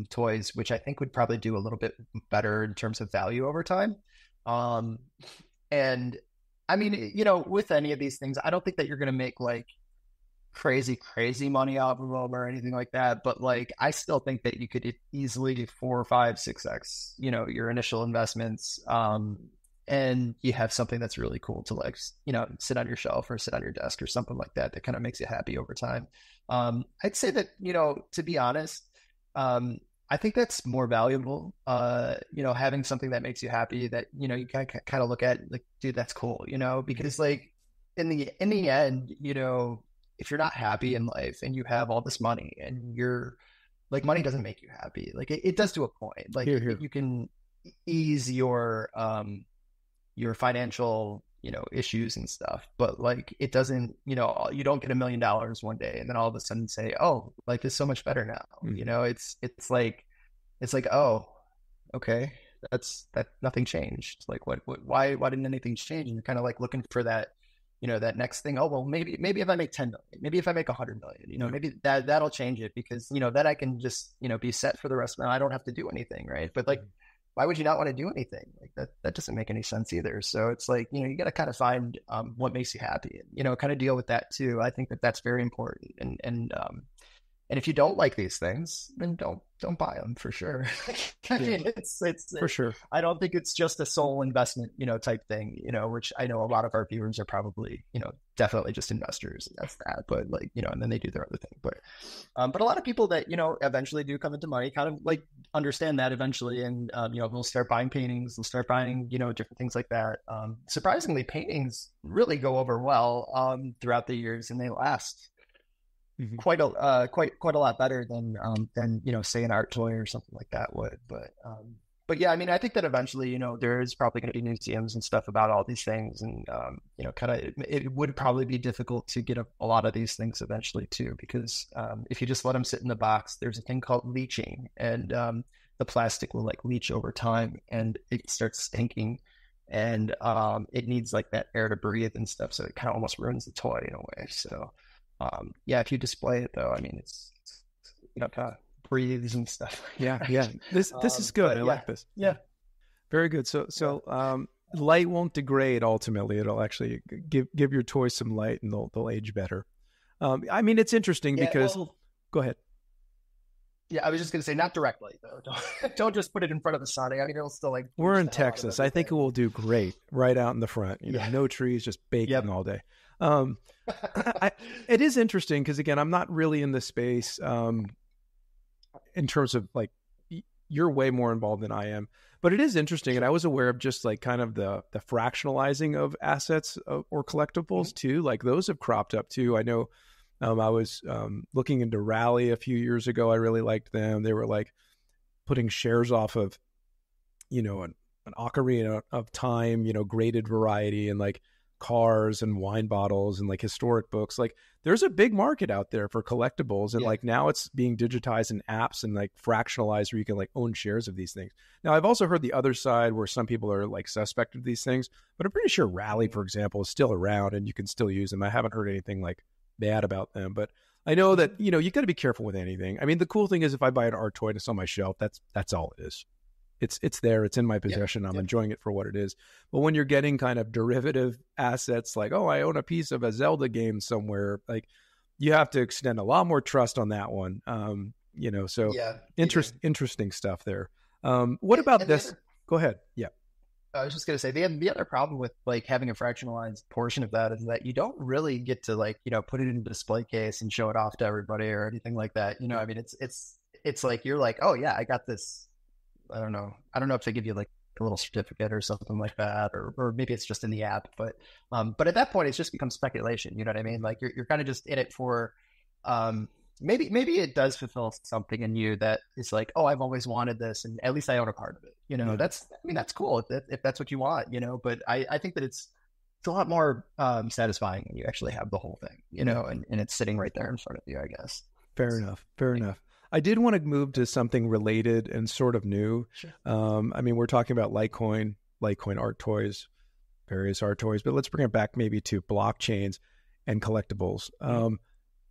toys, which I think would probably do a little bit better in terms of value over time. And I mean, with any of these things, I don't think that you're going to make like crazy money off of them or anything like that. But like, I still think that you could easily do 4, 5, 6x, your initial investments. And you have something that's really cool to like, sit on your shelf or sit on your desk or something like that kind of makes you happy over time. I'd say that, to be honest, I think that's more valuable, having something that makes you happy that, you kind of look at like, dude, that's cool, because like in the end, if you're not happy in life and you have all this money and you're like, money doesn't make you happy. Like it does to a point, like you can ease your financial, issues and stuff, but like, it doesn't, you don't get $1 million one day and then all of a sudden say, oh, life is so much better now. It's like, oh, okay, that nothing changed. Like why didn't anything change? And you're kind of like looking for that, that next thing. Oh, well, maybe if I make 10 million, maybe if I make 100 million, maybe that'll change it because, then I can just, be set for the rest of it. I don't have to do anything. Right. But like, why would you not want to do anything? Like that doesn't make any sense either. So it's like, you got to kind of find what makes you happy and, kind of deal with that too. I think that that's very important. And And if you don't like these things, then don't buy them for sure. I mean, it's
for sure.
I don't think it's just a sole investment, type thing, which I know a lot of our viewers are probably, definitely just investors, and that's that. But like, and then they do their other thing. But a lot of people that, eventually do come into money kind of like understand that eventually. And, they'll start buying paintings, they'll start buying, different things like that. Surprisingly, paintings really go over well throughout the years, and they last quite a lot better than say an art toy or something like that would. But yeah, I mean, I think that eventually, there is probably going to be museums and stuff about all these things, and it would probably be difficult to get a lot of these things eventually too, because if you just let them sit in the box, there's a thing called leaching, and the plastic will like leach over time, and it starts stinking, and it needs like that air to breathe and stuff, so it kind of almost ruins the toy in a way. So yeah, if you display it though, I mean, it's kind of breathes and stuff.
Yeah. This is good. I like this.
Yeah.
Very good. So light won't degrade ultimately. It'll actually give your toys some light, and they'll age better. I mean, it's interesting because go ahead.
Yeah, I was just going to say, not direct light though. Don't just put it in front of the sun. I mean, it'll still like.
We're in Texas. I think it will do great right out in the front. No trees, just baking all day. It is interesting because, again, I'm not really in the space in terms of like, you're way more involved than I am, but it is interesting. And I was aware of just like kind of the fractionalizing of assets or collectibles too. Like those have cropped up too. I know I was looking into Rally a few years ago. I really liked them. They were like putting shares off of, an ocarina of time, graded variety, and like cars and wine bottles and like historic books. Like there's a big market out there for collectibles, and like now it's being digitized in apps and like fractionalized where you can like own shares of these things. Now I've also heard the other side where some people are like suspect of these things, but I'm pretty sure Rally, for example, is still around and you can still use them. I haven't heard anything like bad about them, but I know that, you got to be careful with anything. I mean, the cool thing is if I buy an art toy and it's on my shelf, that's all it is. It's there. It's in my possession. I'm enjoying it for what it is. But when you're getting kind of derivative assets like, oh, I own a piece of a Zelda game somewhere, like you have to extend a lot more trust on that one. So interesting stuff there. What about this? Go ahead. Yeah.
I was just going to say the other problem with like having a fractionalized portion of that is that you don't really get to like, put it in a display case and show it off to everybody or anything like that. I mean, it's like, you're like, oh yeah, I got this. I don't know if they give you like a little certificate or something like that, or maybe it's just in the app, but at that point it's just becomes speculation. You know what I mean? Like you're kind of just in it for, maybe it does fulfill something in you that is like, oh, I've always wanted this, and at least I own a part of it. That's cool if that's what you want, but I think that it's a lot more satisfying when you actually have the whole thing, and it's sitting right there in front of you, I guess.
Fair enough. I did want to move to something related and sort of new.
Sure.
I mean, we're talking about Litecoin art toys, various art toys, but let's bring it back maybe to blockchains and collectibles.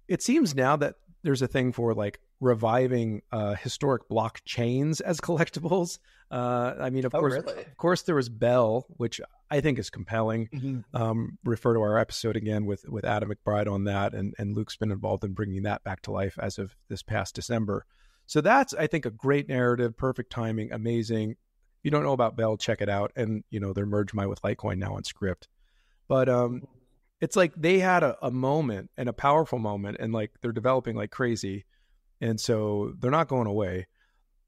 It seems now that there's a thing for like reviving historic blockchains as collectibles. I mean, of course, there was Bell, which I think is compelling. Refer to our episode again with Adam McBride on that, and Luke's been involved in bringing that back to life as of this past December. So that's, I think, a great narrative, perfect timing, amazing. If you don't know about Bell, check it out. And they're merged with Litecoin now on S-CRYPT. But it's like they had a moment, and a powerful moment, and like they're developing like crazy, and so they're not going away.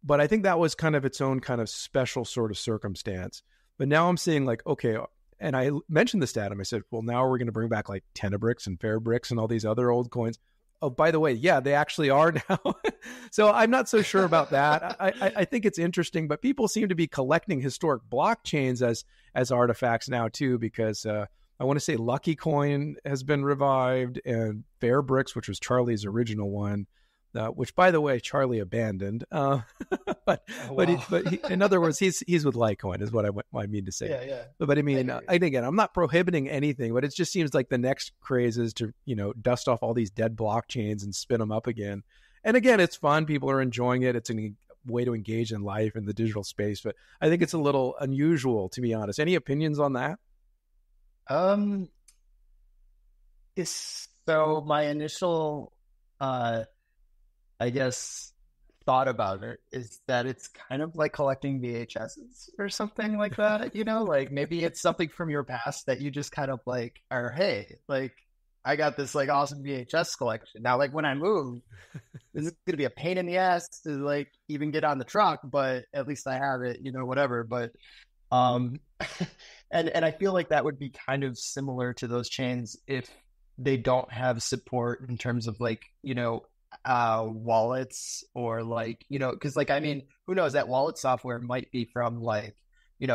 But I think that was kind of its own kind of special sort of circumstance. But now I'm seeing like, okay, and I mentioned this to Adam. I said, well, now we're going to bring back like Tenebricks and Fairbricks and all these other old coins. Oh, by the way, yeah, they actually are now. So I'm not so sure about that. I think it's interesting, but people seem to be collecting historic blockchains as artifacts now too, because I want to say Lucky Coin has been revived, and Fairbricks, which was Charlie's original one, which, by the way, Charlie abandoned. But in other words, he's with Litecoin is what I mean to say.
Yeah.
But I mean, again, I'm not prohibiting anything, but it just seems like the next craze is to, dust off all these dead blockchains and spin them up again. And again, it's fun. People are enjoying it. It's a way to engage in life in the digital space. But I think it's a little unusual, to be honest. Any opinions on that?
So my initial I guess, thought about it is that it's kind of like collecting VHSs or something like that, like maybe it's something from your past that you just kind of like are, hey, like I got this like awesome VHS collection. Now, like when I move, this is going to be a pain in the ass to like even get on the truck, but at least I have it, whatever. But, and I feel like that would be kind of similar to those chains if they don't have support in terms of like, wallets or like, because like, I mean, who knows, that wallet software might be from like,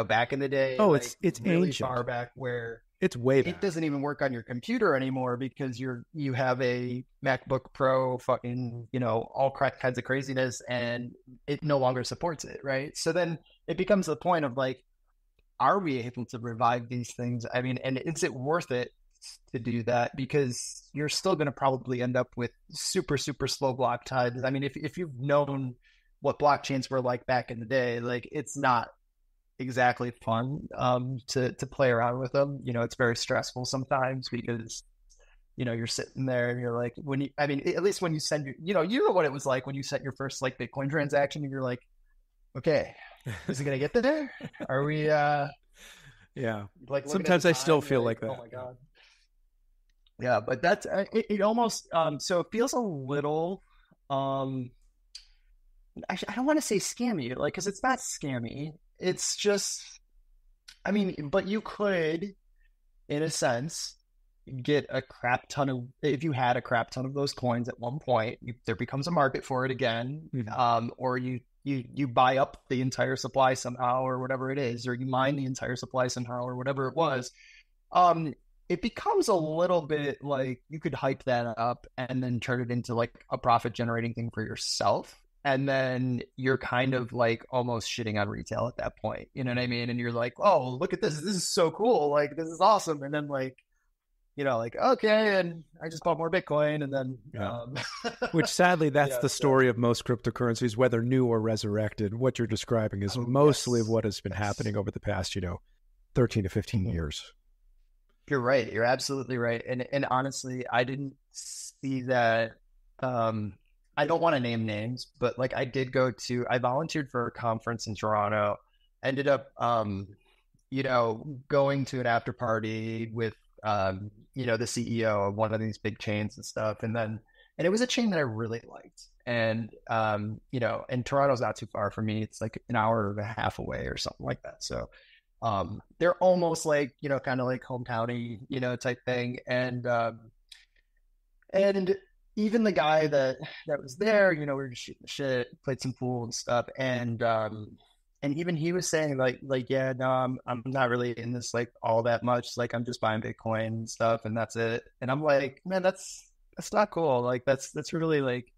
back in the day.
Oh,
like,
it's
really
ancient.
Far back where
it's way back.
It doesn't even work on your computer anymore because you have a MacBook Pro, fucking, all kinds of craziness, and it no longer supports it, right? So then it becomes the point of like, are we able to revive these things? I mean, and is it worth it to do that? Because you're still going to probably end up with super, super slow block times. I mean, if you've known what blockchains were like back in the day, like it's not exactly fun to play around with them. It's very stressful sometimes because you're sitting there and you're like, at least when you send you know what it was like when you sent your first like Bitcoin transaction and you're like, okay, is it gonna get there? Are we
yeah,
like
sometimes I still feel like that.
Oh my god. Yeah, but that's it almost so it feels a little I don't want to say scammy, like, because it's not scammy. It's just, I mean, but you could, in a sense, get a crap ton of, if you had a crap ton of those coins at one point, there becomes a market for it again, or you buy up the entire supply somehow, or whatever it is, or you mine the entire supply somehow, or whatever it was. It becomes a little bit like you could hype that up and then turn it into like a profit generating thing for yourself. And then you're kind of like almost shitting on retail at that point. You know what I mean? And you're like, oh, look at this. This is so cool. Like, this is awesome. And then like, like, okay. And I just bought more Bitcoin. And then,
which sadly, that's the story of most cryptocurrencies, whether new or resurrected. What you're describing is mostly what has been happening over the past, 13 to 15 years.
You're right. You're absolutely right. And honestly, I didn't see that. I don't want to name names, but like I volunteered for a conference in Toronto, ended up, going to an after party with, the CEO of one of these big chains and stuff. And it was a chain that I really liked. And, and Toronto's not too far from me. It's like an hour and a half away or something like that. So, they're almost like, kind of like hometowny, type thing. And even the guy that was there, we were just shooting the shit, played some pool and stuff. And even he was saying like, yeah, no, I'm not really in this like all that much. Like I'm just buying Bitcoin and stuff and that's it. And I'm like, man, that's not cool. Like that's really like,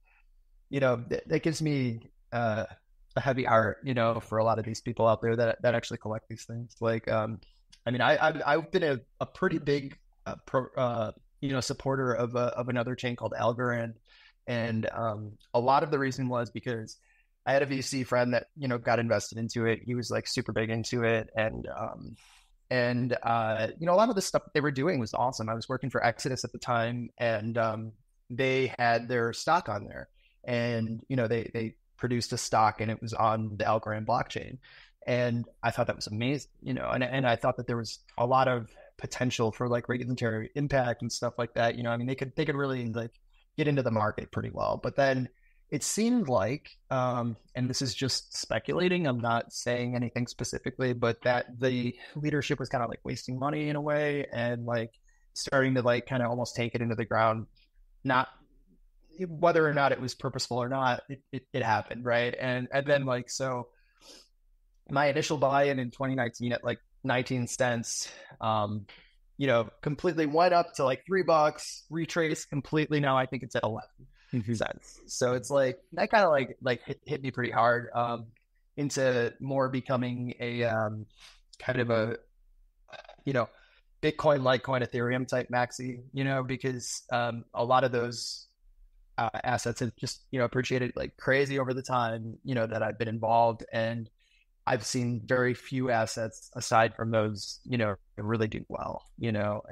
that gives me, a heavy heart, for a lot of these people out there that actually collect these things. Like, I mean, I've been a pretty big, supporter of another chain called Algorand. And a lot of the reason was because I had a VC friend that, got invested into it. He was like super big into it. And a lot of the stuff they were doing was awesome. I was working for Exodus at the time and they had their stock on there and, they produced a stock and it was on the Algorand blockchain. And I thought that was amazing, and I thought that there was a lot of potential for like regulatory impact and stuff like that. I mean, they could really like get into the market pretty well, but then it seemed like, and this is just speculating, I'm not saying anything specifically, but that the leadership was kind of like wasting money in a way and like starting to like kind of almost take it into the ground, not whether or not it was purposeful or not, it happened. Right. And then like, so my initial buy-in in 2019 at like 19 cents, completely went up to like $3, retraced completely. Now I think it's at 11 cents. So it's like, that kind of like hit me pretty hard, into more becoming a, kind of a, Bitcoin, Litecoin, Ethereum type maxi, because, a lot of those, assets have just, appreciated like crazy over the time, that I've been involved. And I've seen very few assets aside from those, really do well, and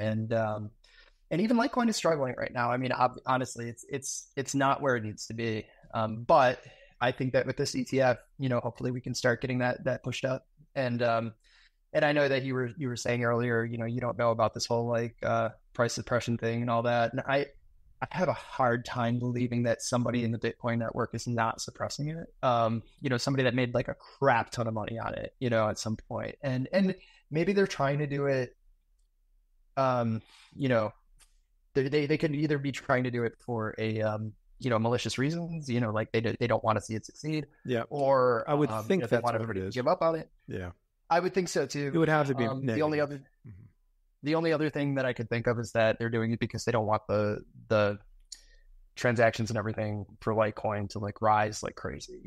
even Litecoin is struggling right now. I mean, honestly, it's not where it needs to be. But I think that with this ETF, hopefully we can start getting that pushed up. And I know that you were saying earlier, you don't know about this whole price suppression thing and all that. And I have a hard time believing that somebody in the Bitcoin network is not suppressing it. Somebody that made like a crap ton of money on it, at some point. And maybe they're trying to do it, they could either be trying to do it for a, malicious reasons, like they don't want to see it succeed.
Yeah.
Or
I would think
they
that's
want
what
everybody
it is.
to give up on it.
Yeah.
I would think so too.
It would have to be
the only other thing that I could think of is that they're doing it because they don't want the transactions and everything for Litecoin to like rise like crazy,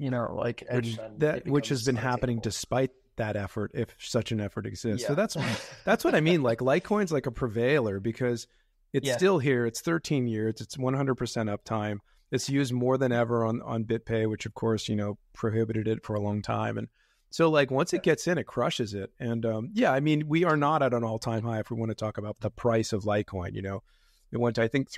which has been happening despite that effort, if such an effort exists.
Yeah.
So that's what I mean. Like Litecoin's like a prevaler because it's still here. It's 13 years. It's 100% uptime. It's used more than ever on BitPay, which of course, prohibited it for a long time. And so like once it gets in, it crushes it. And we are not at an all-time high if we want to talk about the price of Litecoin. It went to, I think,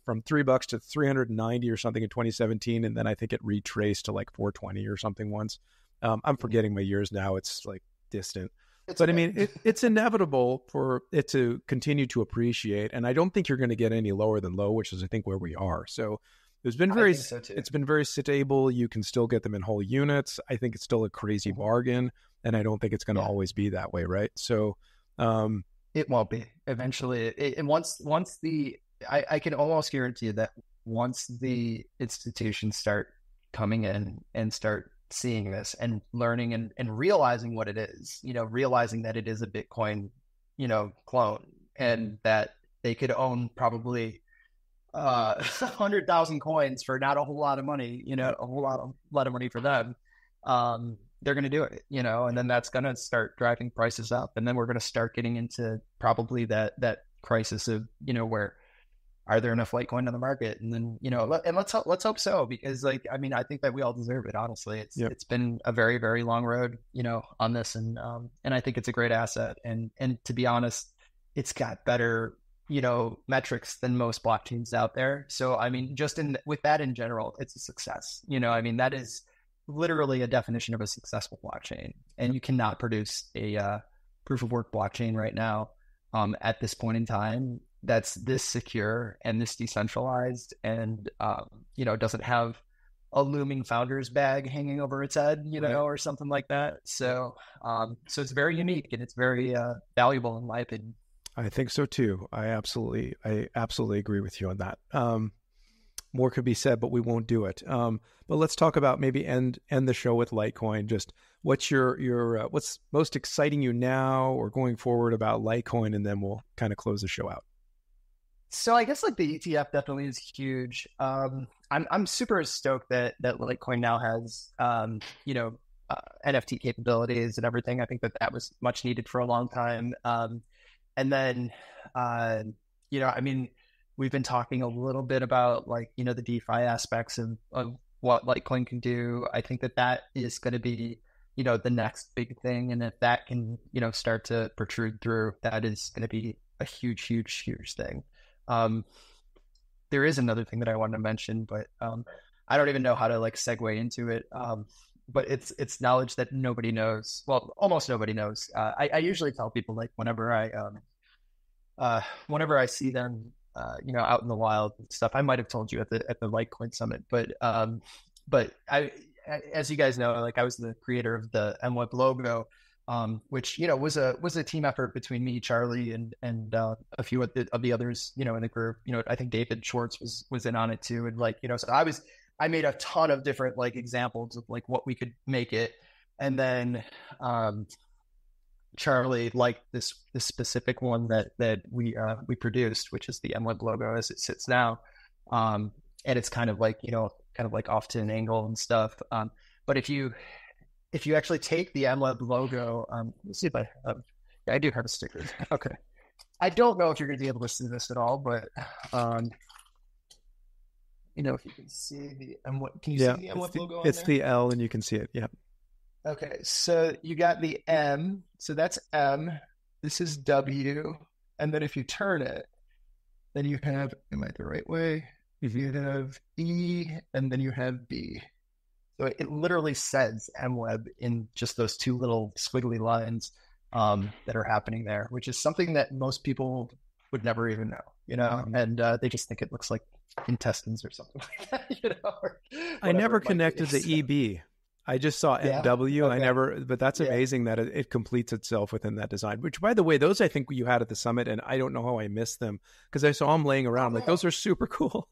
from $3 to 390 or something in 2017. And then I think it retraced to like 420 or something once. I'm forgetting my years now. It's like distant. But I mean, it's inevitable for it to continue to appreciate. And I don't think you're going to get any lower than low, which is, I think, where we are. So it's been very stable. You can still get them in whole units. I think it's still a crazy bargain. And I don't think it's going to always be that way, right? So
it won't be eventually. And I can almost guarantee that once the institutions start coming in and start seeing this and learning and realizing what it is, realizing that it is a Bitcoin, clone, and that they could own probably 100,000 coins for not a whole lot of money, a whole lot of money for them. They're going to do it, and then that's going to start driving prices up. And then we're going to start getting into probably that crisis of, where are there enough Litecoin on the market? And then, and let's hope so, because I think that we all deserve it. Honestly, it's been a very, very long road, on this. And I think it's a great asset. And to be honest, it's got better, metrics than most blockchains out there. So, with that in general, it's a success. That is literally a definition of a successful blockchain. And you cannot produce a proof of work blockchain right now at this point in time that's this secure and this decentralized and, doesn't have a looming founder's bag hanging over its head, or something like that. So, so it's very unique and it's very valuable in my opinion.
I think so too. I absolutely agree with you on that. More could be said, but we won't do it. But let's talk about maybe end the show with Litecoin. Just what's your what's most exciting you now or going forward about Litecoin, and then we'll kind of close the show out.
So I guess the ETF definitely is huge. I'm super stoked that Litecoin now has NFT capabilities and everything. I think that was much needed for a long time. And then we've been talking a little bit about the DeFi aspects of what Litecoin can do. I think that is going to be the next big thing, and if that can start to protrude through, that is going to be a huge thing. There is another thing that I wanted to mention, but I don't even know how to segue into it. But it's knowledge that nobody knows. Well, almost nobody knows. I usually tell people whenever I see them, out in the wild and stuff. I might have told you at the Litecoin Summit, but I, as you guys know, I was the creator of the MWEB logo. Which was a team effort between me, Charlie, and a few of the others, in the group. I think David Schwartz was in on it too, and so I made a ton of different examples of what we could make it, and then Charlie liked this specific one that we produced, which is the MWEB logo as it sits now, and it's kind of off to an angle and stuff. But if you actually take the MWEB logo, let's see if I do have a sticker. Okay. I don't know if you're going to be able to see this at all, but, if you can see the MWEB, can you see the MWEB logo on there?
It's the L and you can see it. Yeah.
Okay. So you got the M. So that's M. This is W. And then if you turn it, then you have, am I the right way? You have E, and then you have B. So it literally says MWEB in just those two little squiggly lines that are happening there, which is something that most people would never even know, and they just think it looks like intestines or something like that, or
I never connected the EB. I just saw MW. Okay. I never, but that's amazing that it completes itself within that design, which, by the way, those I think you had at the summit, and I don't know how I missed them because I saw them laying around. Like, those are super cool.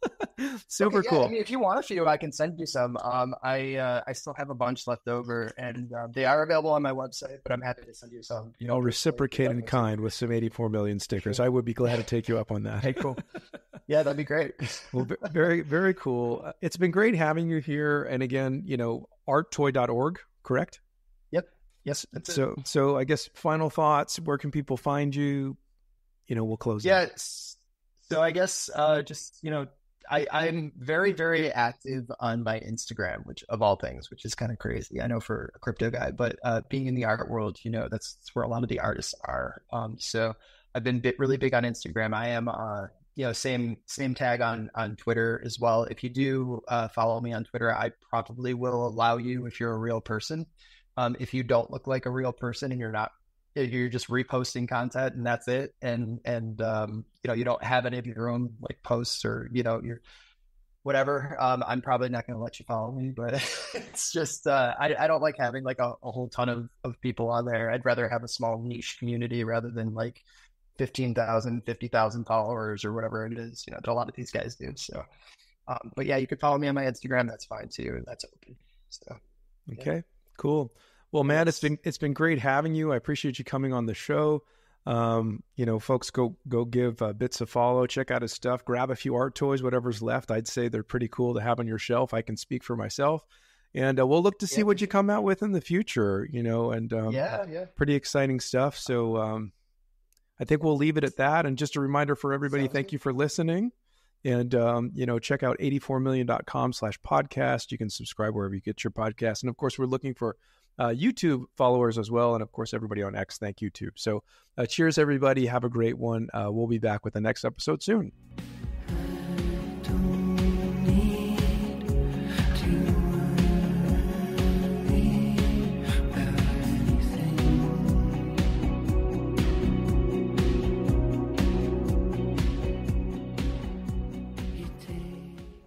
Super cool.
I mean, if you want a few, I can send you some. I still have a bunch left over, and they are available on my website, but I'm happy to send you some.
I'll reciprocate in kind with some 84 million stickers. Sure. I would be glad to take you up on that.
Hey, cool. Yeah, that'd be great.
Well, very, very cool. It's been great having you here. And again, arttoy.org, correct?
Yep. Yes.
So I guess final thoughts, where can people find you? We'll close.
Yeah. So I guess, I'm very, very active on my Instagram, which of all things, which is kind of crazy. I know for a crypto guy, but being in the art world, that's where a lot of the artists are. So I've been really big on Instagram. I am, same tag on Twitter as well. If you do follow me on Twitter, I probably will allow you if you're a real person. If you don't look like a real person and you're just reposting content and that's it, and you don't have any of your own like posts or your whatever, I'm probably not going to let you follow me. But it's just I don't like having like a whole ton of people on there. I'd rather have a small niche community rather than like 15,000, 50,000 followers or whatever it is, that a lot of these guys do. So, but yeah, you could follow me on my Instagram. That's fine too. That's open. So,
okay, cool. Well, Matt, it's been great having you. I appreciate you coming on the show. Folks, go give Bits a follow, check out his stuff, grab a few art toys, whatever's left. I'd say they're pretty cool to have on your shelf. I can speak for myself. And we'll look to see what you come out with in the future, pretty exciting stuff. So, I think we'll leave it at that. And just a reminder for everybody, thank you for listening. And, check out 84million.com/podcast. You can subscribe wherever you get your podcast. And of course, we're looking for YouTube followers as well. And of course, everybody on X, thank you too. So cheers, everybody. Have a great one. We'll be back with the next episode soon.